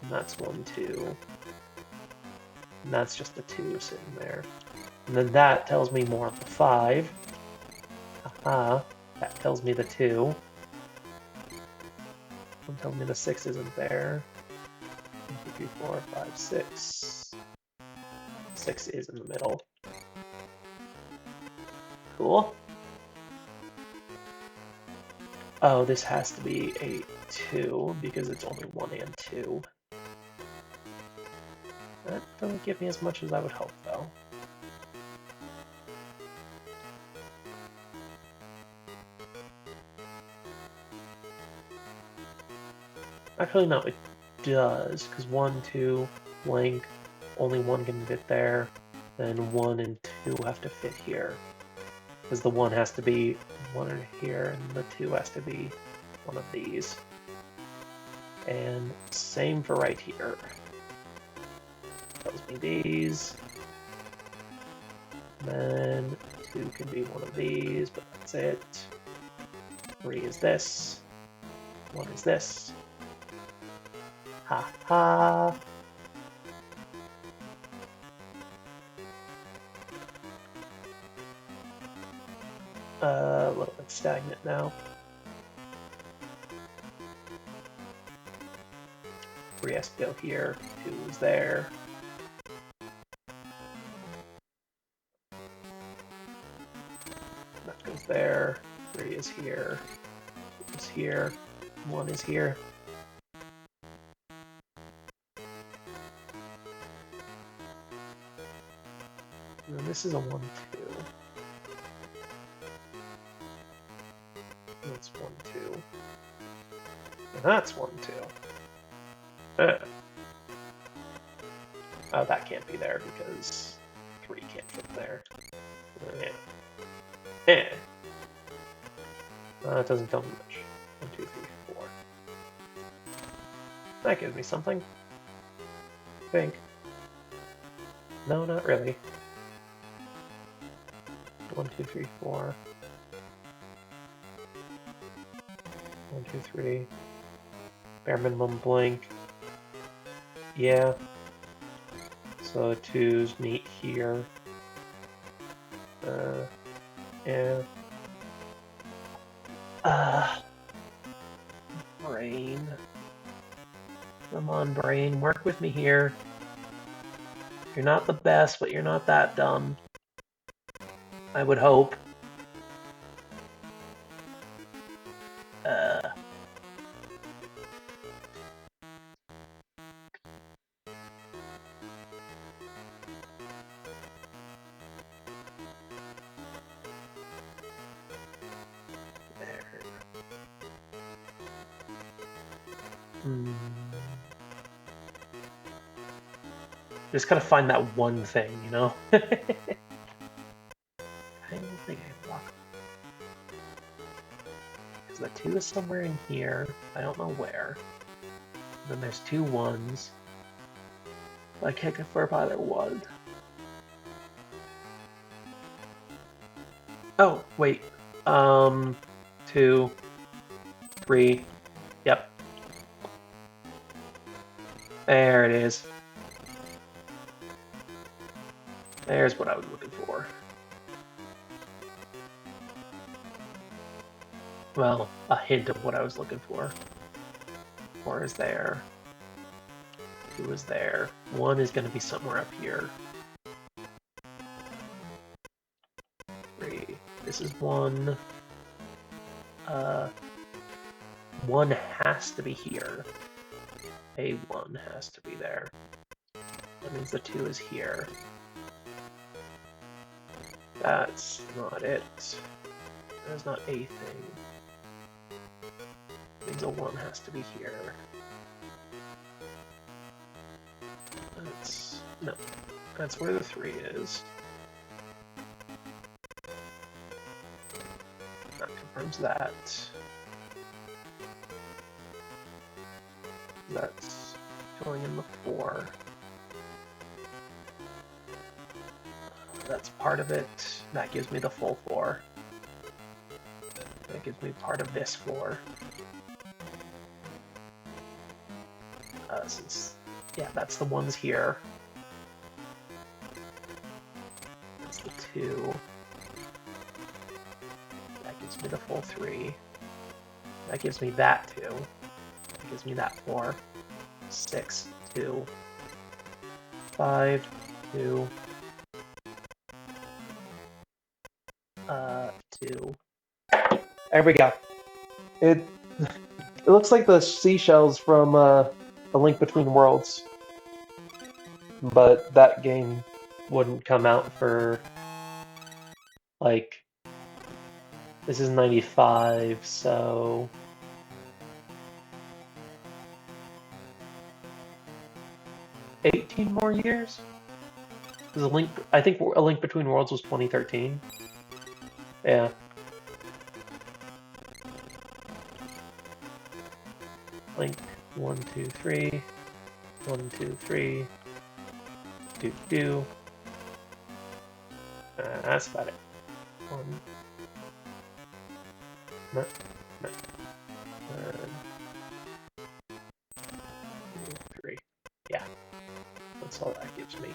And that's 1, 2. And that's just a 2 sitting there. And then that tells me more of the 5. Haha. That tells me the 2. Don't tell me the 6 isn't there. 1, 2, 3, 4, 5, 6. 6 is in the middle. Cool. Oh, this has to be a 2 because it's only 1 and 2. That doesn't give me as much as I would hope, though. Actually, no, it does, because 1, 2, blank, only 1 can fit there, then 1 and 2 have to fit here. Because the 1 has to be 1 in here, and the 2 has to be one of these. And same for right here. Tells me these. then 2 can be one of these, but that's it. 3 is this. 1 is this. Ha ha! A little bit stagnant now. 3 has to go here, 2 is there. That goes there, 3 is here, 2 is here, 1 is here. And then this is a 1, 2. That's 1, 2. And that's 1, 2. Oh, that can't be there because 3 can't fit there. That doesn't tell me much. 1, 2, 3, 4. That gives me something. I think. No, not really. 1, 2, 3, 4. 1, 2, 3. Bare minimum blink. Yeah. So 2's meet here. Yeah. Brain. Come on, brain. Work with me here. You're not the best, but you're not that dumb. I would hope. Just gotta find that one thing, you know? I don't think I can walk. Because the 2 is somewhere in here. I don't know where. And then there's 2 1s. I can't confirm either one. Oh, wait. 2, 3. Yep. There it is. There's what I was looking for. Well, a hint of what I was looking for. 4 is there. 2 is there. 1 is going to be somewhere up here. 3. This is 1. 1 has to be here. A1 has to be there. That means the 2 is here. That's not it. That's not a thing. That means a 1 has to be here. That's... no. That's where the 3 is. That confirms that. That's filling in the 4. That's part of it. That gives me the full 4. That gives me part of this 4. Since, yeah, that's the ones here. That's the 2. That gives me the full 3. That gives me that 2. That gives me that 4. 6, 2. 5, 2. 2. There we go. It looks like the seashells from A Link Between Worlds, but that game wouldn't come out for, like, this is 95, so 18 more years? I think A Link Between Worlds was 2013. Yeah. Link 1, 2, 3. 1, 2, 3. Do. That's about it. 1. No. 2, 3. Yeah. That's all that gives me.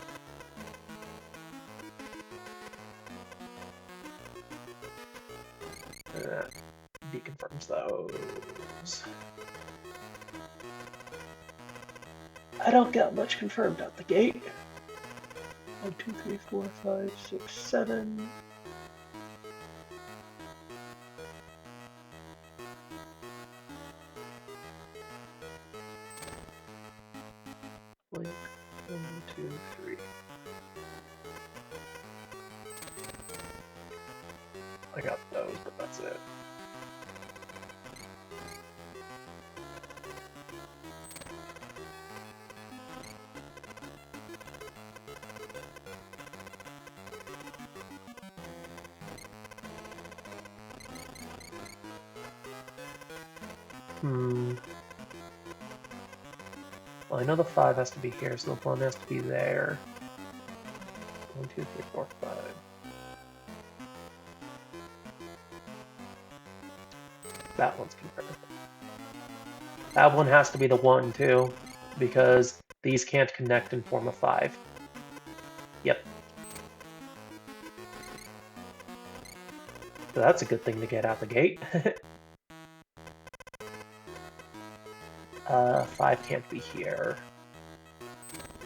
That deconfirms those. I don't got much confirmed out the gate. 1, 2, 3, 4, 5, 6, 7. Blink. 1, 2, 3. I got those, but that's it. Well, I know the 5 has to be here, so the 1 has to be there. 1, 2, 3, 4, 5. That one's confirmed. That one has to be the 1 too, because these can't connect and form a 5. Yep. So that's a good thing to get out the gate. 5 can't be here.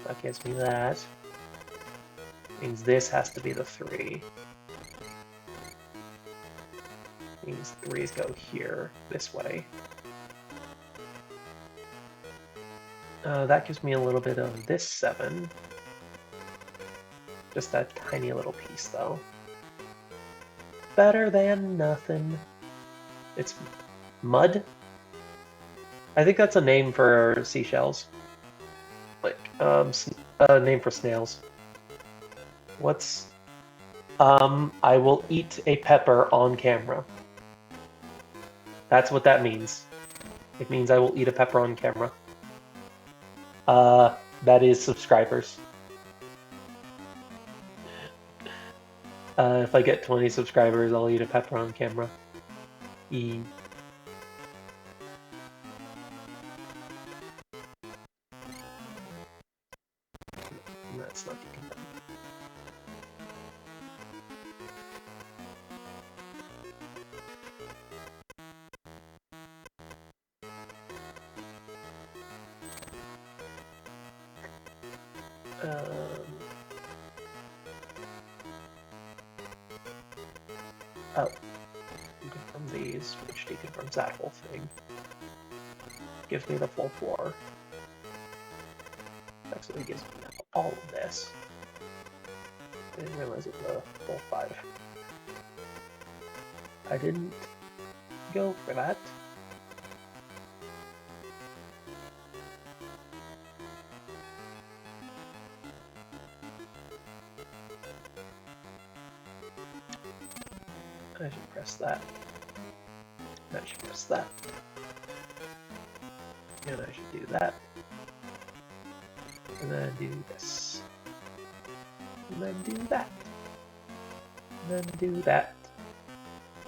That gives me that. Means this has to be the 3. Means 3s go here, this way. That gives me a little bit of this 7. Just a tiny little piece, though. Better than nothing. It's mud? I think that's a name for seashells. Like, a name for snails. What's... I will eat a pepper on camera. That's what that means. It means I will eat a pepper on camera. That is subscribers. If I get 20 subscribers, I'll eat a pepper on camera. That's not deconfirmed. Oh, deconfirm these, which deconfirms that whole thing. Gives me the full 4. Actually gives me all of this. I didn't realize it was a full 5. I didn't go for that. I should press that. I should press that. And I should do that. And then do this. And then do that. And then do that.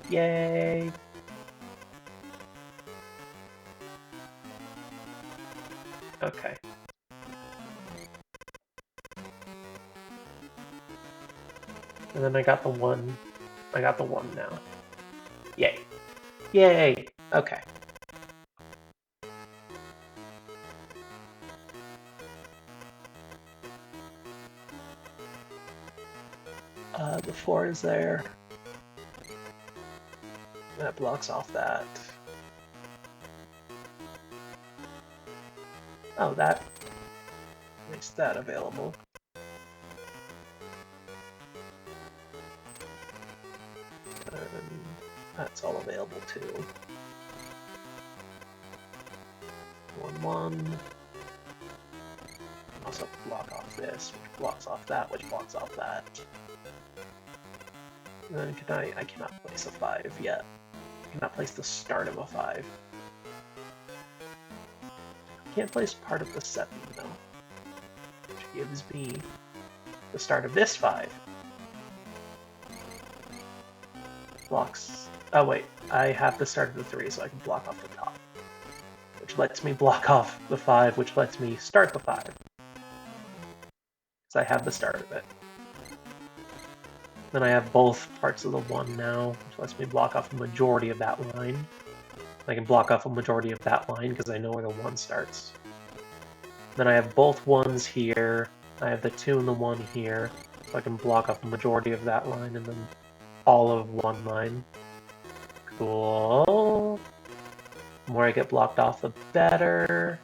Yay! Okay. And then I got the 1. I got the 1 now. Yay. Yay! Okay. The 4 is there. That blocks off that. Oh, that makes that available. That's all available too. 1, 1. Also block off this, which blocks off that, which blocks off that. And then I cannot place a 5 yet. I cannot place the start of a 5. I can't place part of the 7 though. Which gives me the start of this 5. blocks... Oh wait, I have the start of the 3, so I can block off the top. Which lets me block off the 5, which lets me start the 5. So I have the start of it. Then I have both parts of the 1 now, which lets me block off a majority of that line. I can block off a majority of that line because I know where the 1 starts. Then I have both 1s here. I have the 2 and the 1 here, so I can block off a majority of that line and then all of 1 line. Cool. The more I get blocked off, the better.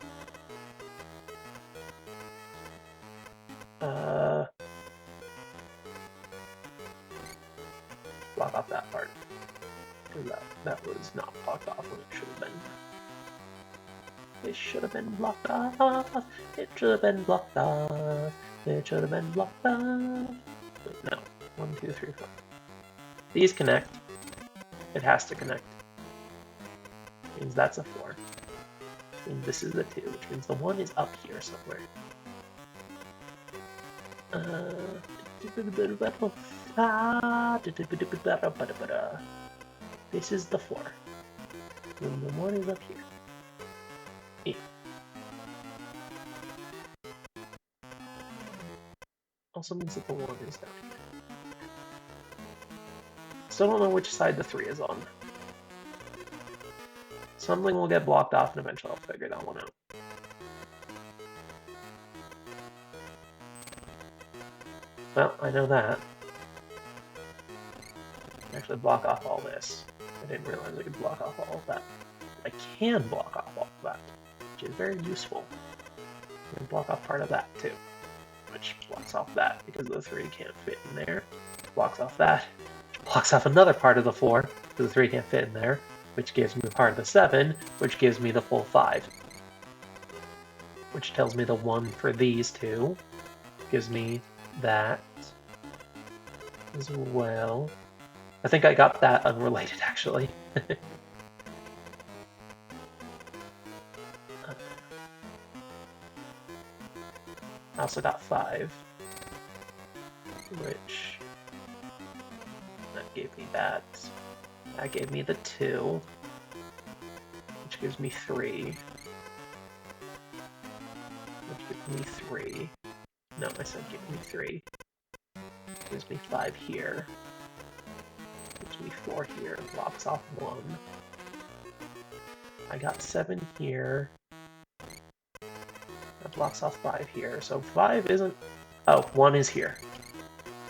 Block off that part. That was not blocked off when it should have been. It should have been blocked off. It should have been blocked off. It should have been blocked off. Wait, no. 1, 2, 3, 4. These connect. It has to connect. Means that's a 4. And this is the 2, which means the 1 is up here somewhere. This is the 4. And the 1 is up here. Yeah. Also means that the 1 is down here. Still don't know which side the 3 is on. Something will get blocked off and eventually I'll figure that one out. Well, I know that. Actually block off all this. I didn't realize I could block off all of that. I can block off all of that, which is very useful. I can block off part of that too, which blocks off that because the 3 can't fit in there. Blocks off that, which blocks off another part of the 4 because the 3 can't fit in there, which gives me part of the 7, which gives me the full 5. Which tells me the 1 for these two. Gives me that as well. I think I got that unrelated, actually. I also got 5, which that gave me that. That gave me the 2, which gives me 3. Which gives me 3. No, I said give me 3. Gives me 5 here. Gives me 4 here. Blocks off 1. I got 7 here. That blocks off 5 here. So 5 isn't... Oh, 1 is here.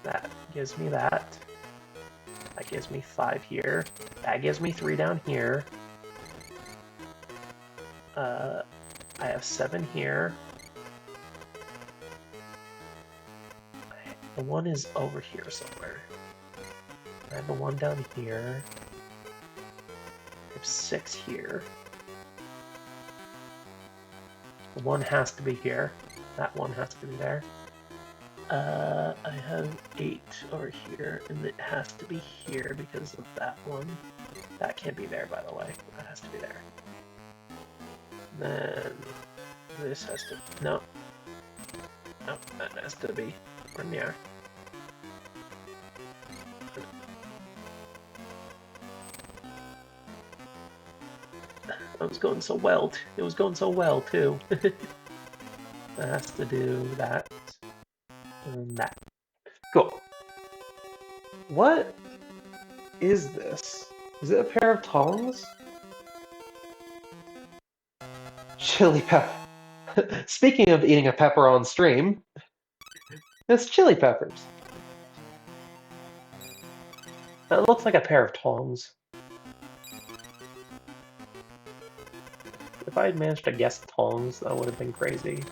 That gives me that. That gives me 5 here. That gives me 3 down here. I have 7 here. The 1 is over here somewhere. I have the 1 down here. I have 6 here. The 1 has to be here. That 1 has to be there. I have 8 over here, and it has to be here because of that 1. That can't be there, by the way. That has to be there. Then this has to... No. No, that has to be from here. That was going so well. It was going so well, too. That has to do that. And that. Cool. What is this? Is it a pair of tongs? Chili pepper. Speaking of eating a pepper on stream, it's chili peppers. That looks like a pair of tongs. If I had managed to guess tongs, that would have been crazy.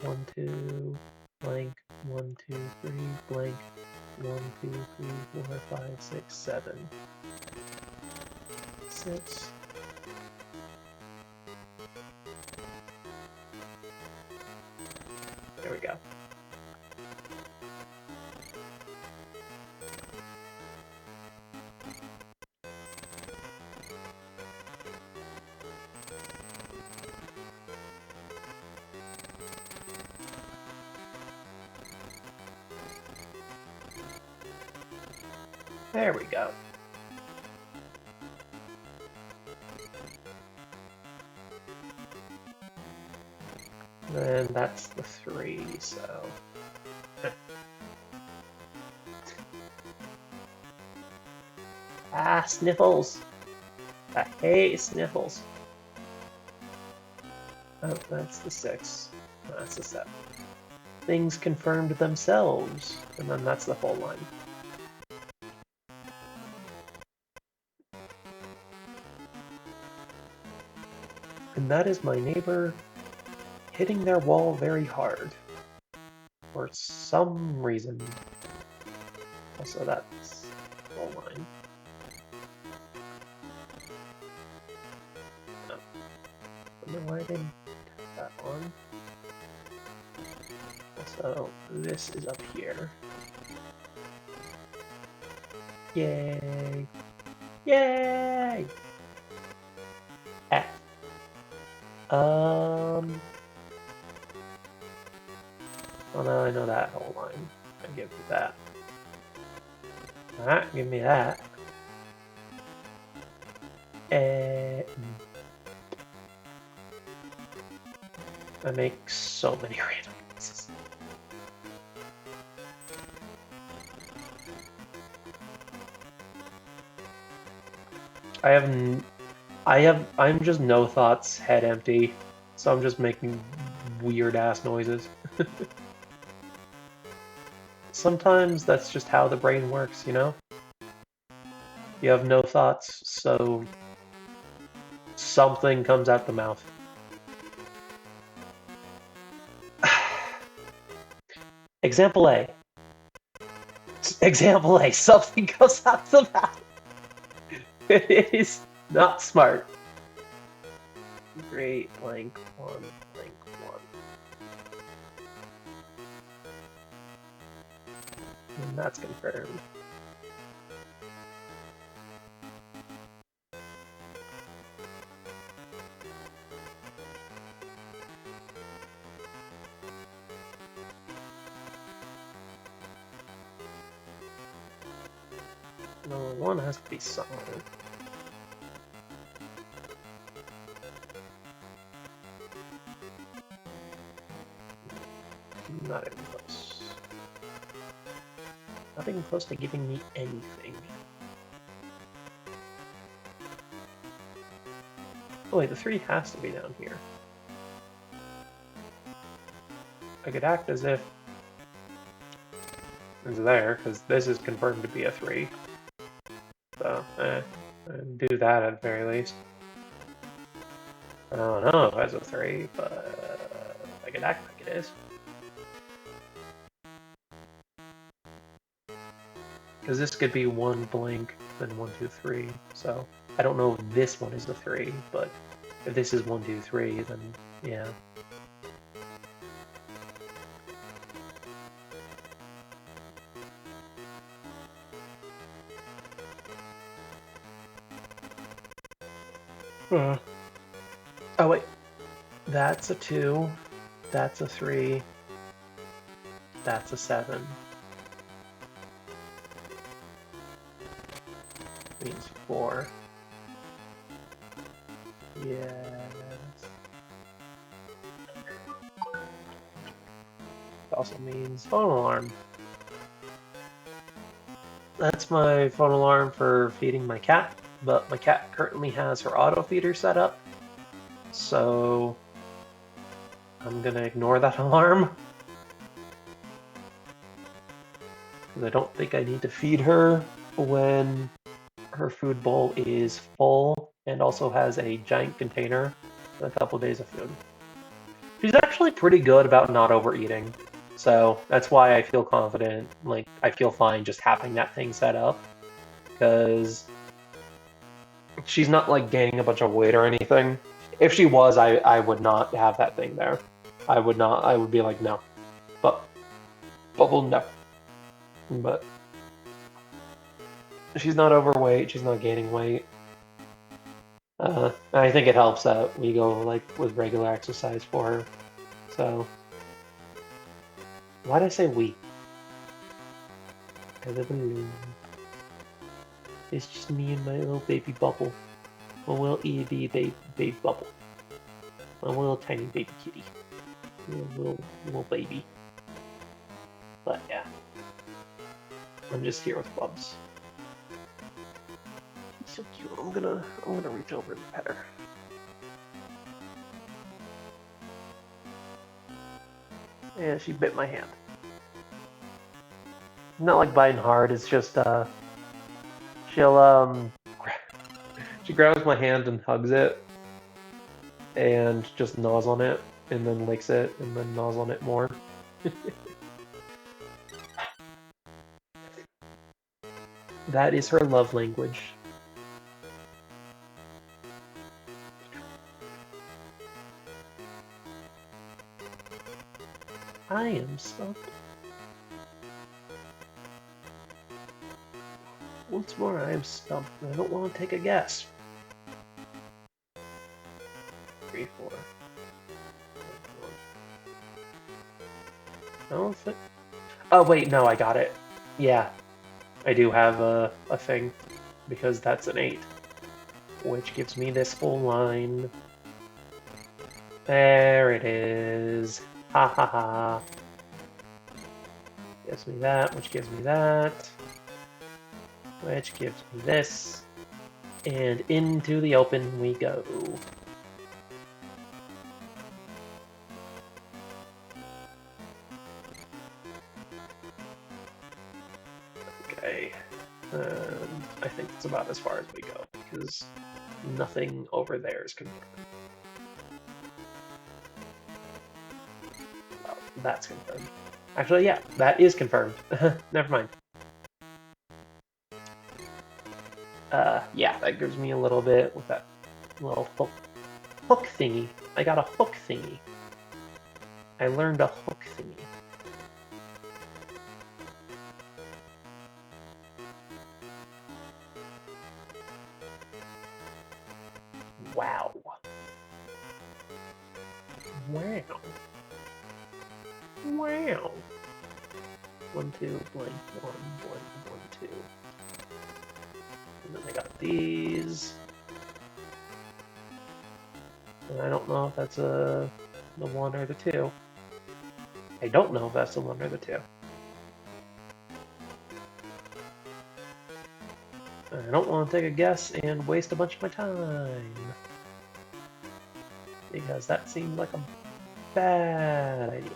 One, two, blank, 1, 2, 3, blank, 1, 2, 3, 4, 5, 6, 7. 6. There we go. There we go. And that's the 3, so... Ah, Sniffles! I hate Sniffles. Oh, that's the 6. That's the 7. Things confirmed themselves. And then that's the whole line. And that is my neighbor hitting their wall very hard. For some reason. Also, that's the whole line. No. I don't know why I didn't tap that on. Also, this is up here. Yay! Yay! F. Oh no, I know that whole line. I give you that. Alright, give me that. I make so many random pieces. I'm just no thoughts, head empty, so I'm just making weird ass noises. Sometimes that's just how the brain works, you know? You have no thoughts, so something comes out the mouth. Example A. Example A, something goes out the mouth. It is not smart. Great, blank 1, blank 1. And that's confirmed. No, 1 has to be somewhere. Not even close. Not even close to giving me anything. Oh wait, the 3 has to be down here. I could act as if it's there, because this is confirmed to be a 3. So, do that at the very least. I don't know if it's a 3, but I could act like it is. Because this could be 1 blank, then 1, 2, 3. So I don't know if this one is the 3, but if this is 1, 2, 3, then yeah. Oh wait, that's a 2, that's a 3, that's a 7. Means 4. Yes. It also means phone alarm. That's my phone alarm for feeding my cat, but my cat currently has her auto feeder set up, so I'm gonna ignore that alarm. Because I don't think I need to feed her when her food bowl is full and also has a giant container with a couple days of food. She's actually pretty good about not overeating, so that's why I feel confident, like, I feel fine just having that thing set up, because she's not, like, gaining a bunch of weight or anything. If she was, I would not have that thing there. I would be like, no. But Bubble, no. But she's not overweight. She's not gaining weight. I think it helps that we go like with regular exercise for her. So why did I say we? I live alone. It's just me and my little baby Bubble. My little itty baby Bubble. My little tiny baby kitty. Little baby. But yeah, I'm just here with Bubs. She's so cute. I'm gonna reach over and pet her. Yeah, she bit my hand. Not like biting hard. It's just she'll she grabs my hand and hugs it, and just gnaws on it, and then licks it, and then gnaws on it more. That is her love language. I am stumped. Once more, I am stumped. I don't want to take a guess. 3, 4. I don't think. Oh wait, no, I got it. Yeah, I do have a thing because that's an 8, which gives me this whole line. There it is. Ha ha ha. Gives me that, which gives me that, which gives me this, and into the open we go. Okay, I think that's about as far as we go, because nothing over there is confirmed. Well, that's confirmed. Actually, yeah, that is confirmed. Never mind. Yeah, that gives me a little bit with that little hook thingy. I got a hook thingy. I learned a hook thingy. Wow. Wow. Wow. 1, 2, blank, 1, blank, 1, 2. And then I got these. And I don't know if that's the 1 or the 2. I don't know if that's the 1 or the 2. I don't want to take a guess and waste a bunch of my time. Because that seems like a bad idea.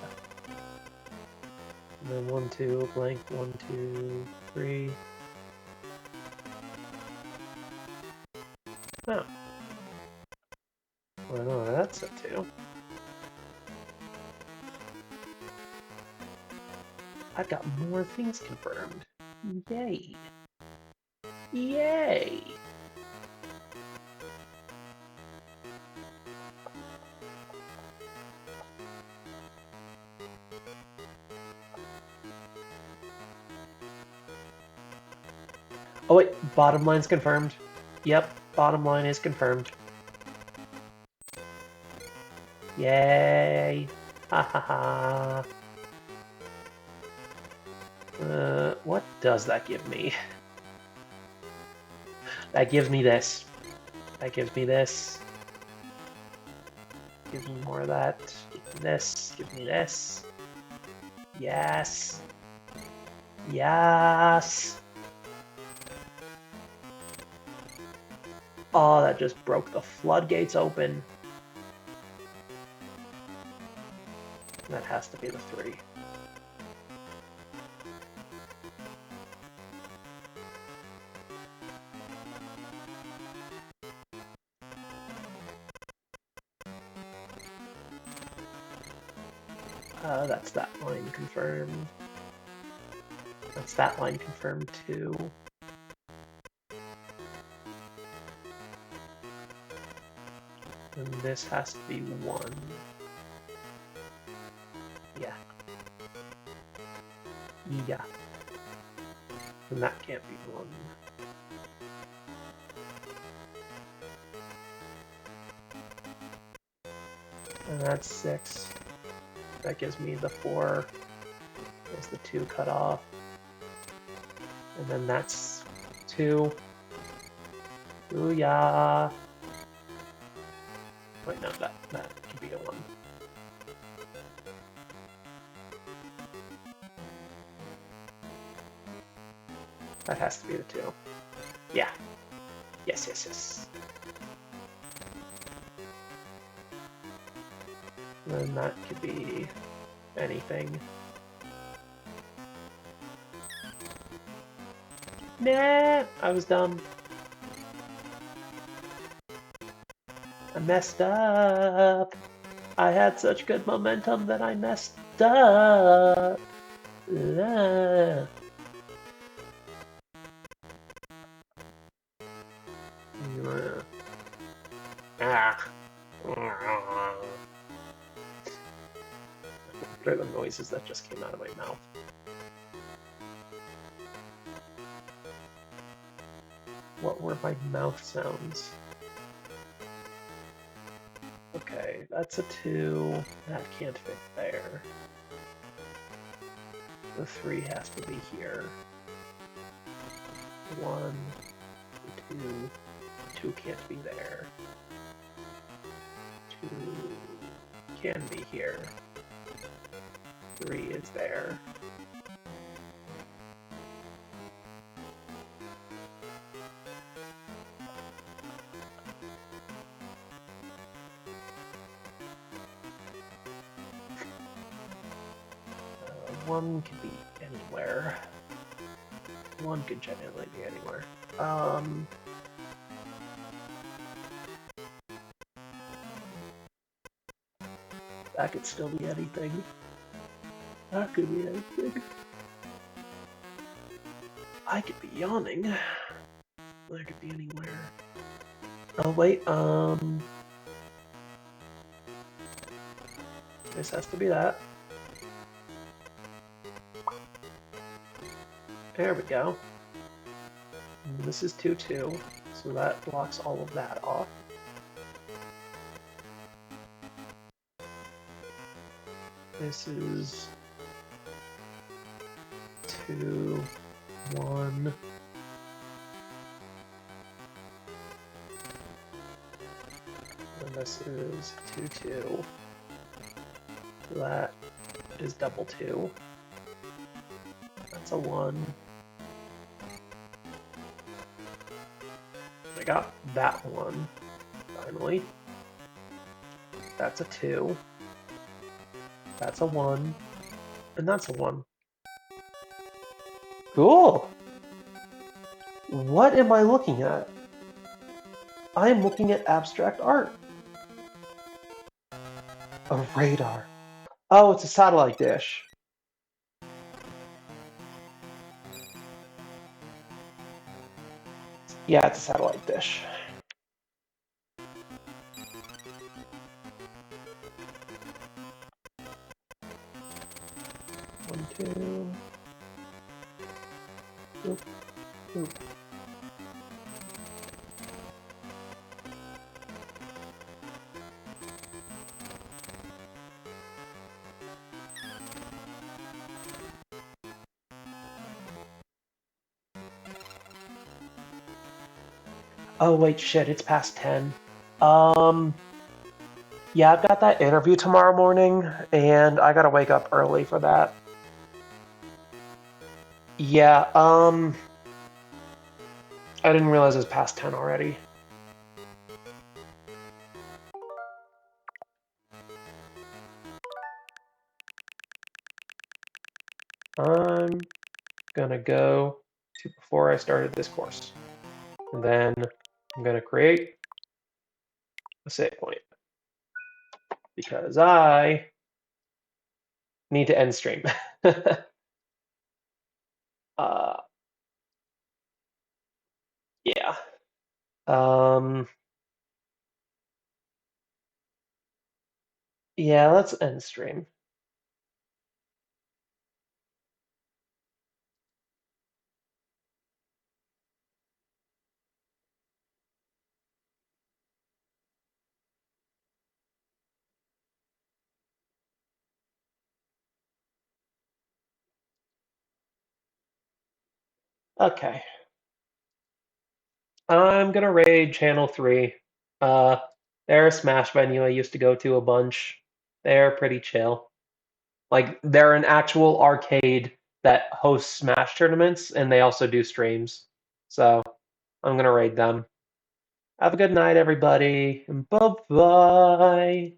And then 1, 2, blank, 1, 2, 3. Oh. Well, no, that's a 2. I've got more things confirmed. Yay. Yay! Oh wait, bottom line's confirmed. Yep, bottom line is confirmed. Yay! Ha ha ha! What does that give me? That gives me this. That gives me this. Gives me more of that. Gives me this. Gives me this. Yes. Yes. Oh, that just broke the floodgates open. That has to be the 3. That's that line confirmed. That's that line confirmed too. And this has to be 1. Yeah. Yeah. And that can't be 1. And that's 6. That gives me the 4. There's the 2 cut off. And then that's 2. Booyah! Wait, no, that could be a 1. That has to be the 2. Yeah. Yes, yes, yes. And then that could be anything. Nah, I was dumb. I messed up. I had such good momentum that I messed up. Ah. What are the noises that just came out of my mouth? What were my mouth sounds? Okay, that's a 2. That can't fit there. The 3 has to be here. 1, 2. 2 can't be there. 2 can be here. 3 is there. One could be anywhere. 1 could genuinely be anywhere. That could still be anything. That could be anything. I could be yawning. That could be anywhere. Oh wait, this has to be that. There we go. And this is 2, 2, so that blocks all of that off. This is 2, 1. And this is 2, 2. So that is double 2. That's a 1. I got that 1, finally. That's a 2. That's a 1. And that's a 1. Cool! What am I looking at? I am looking at abstract art. A radar. Oh, it's a satellite dish. Yeah, it's a satellite dish. One, 2. Oop, oop. Oh wait, shit, it's past 10. Yeah, I've got that interview tomorrow morning, and I gotta wake up early for that. Yeah, I didn't realize it was past 10 already. I'm gonna go to before I started this course. And then I'm gonna create a save point. Because I need to end stream. uh, yeah. Yeah, let's end stream. Okay. I'm gonna raid Channel 3. Uh, they're a Smash venue I used to go to a bunch. They're pretty chill. Like, they're an actual arcade that hosts Smash tournaments, and they also do streams. So, I'm gonna raid them. Have a good night, everybody, and bye-bye.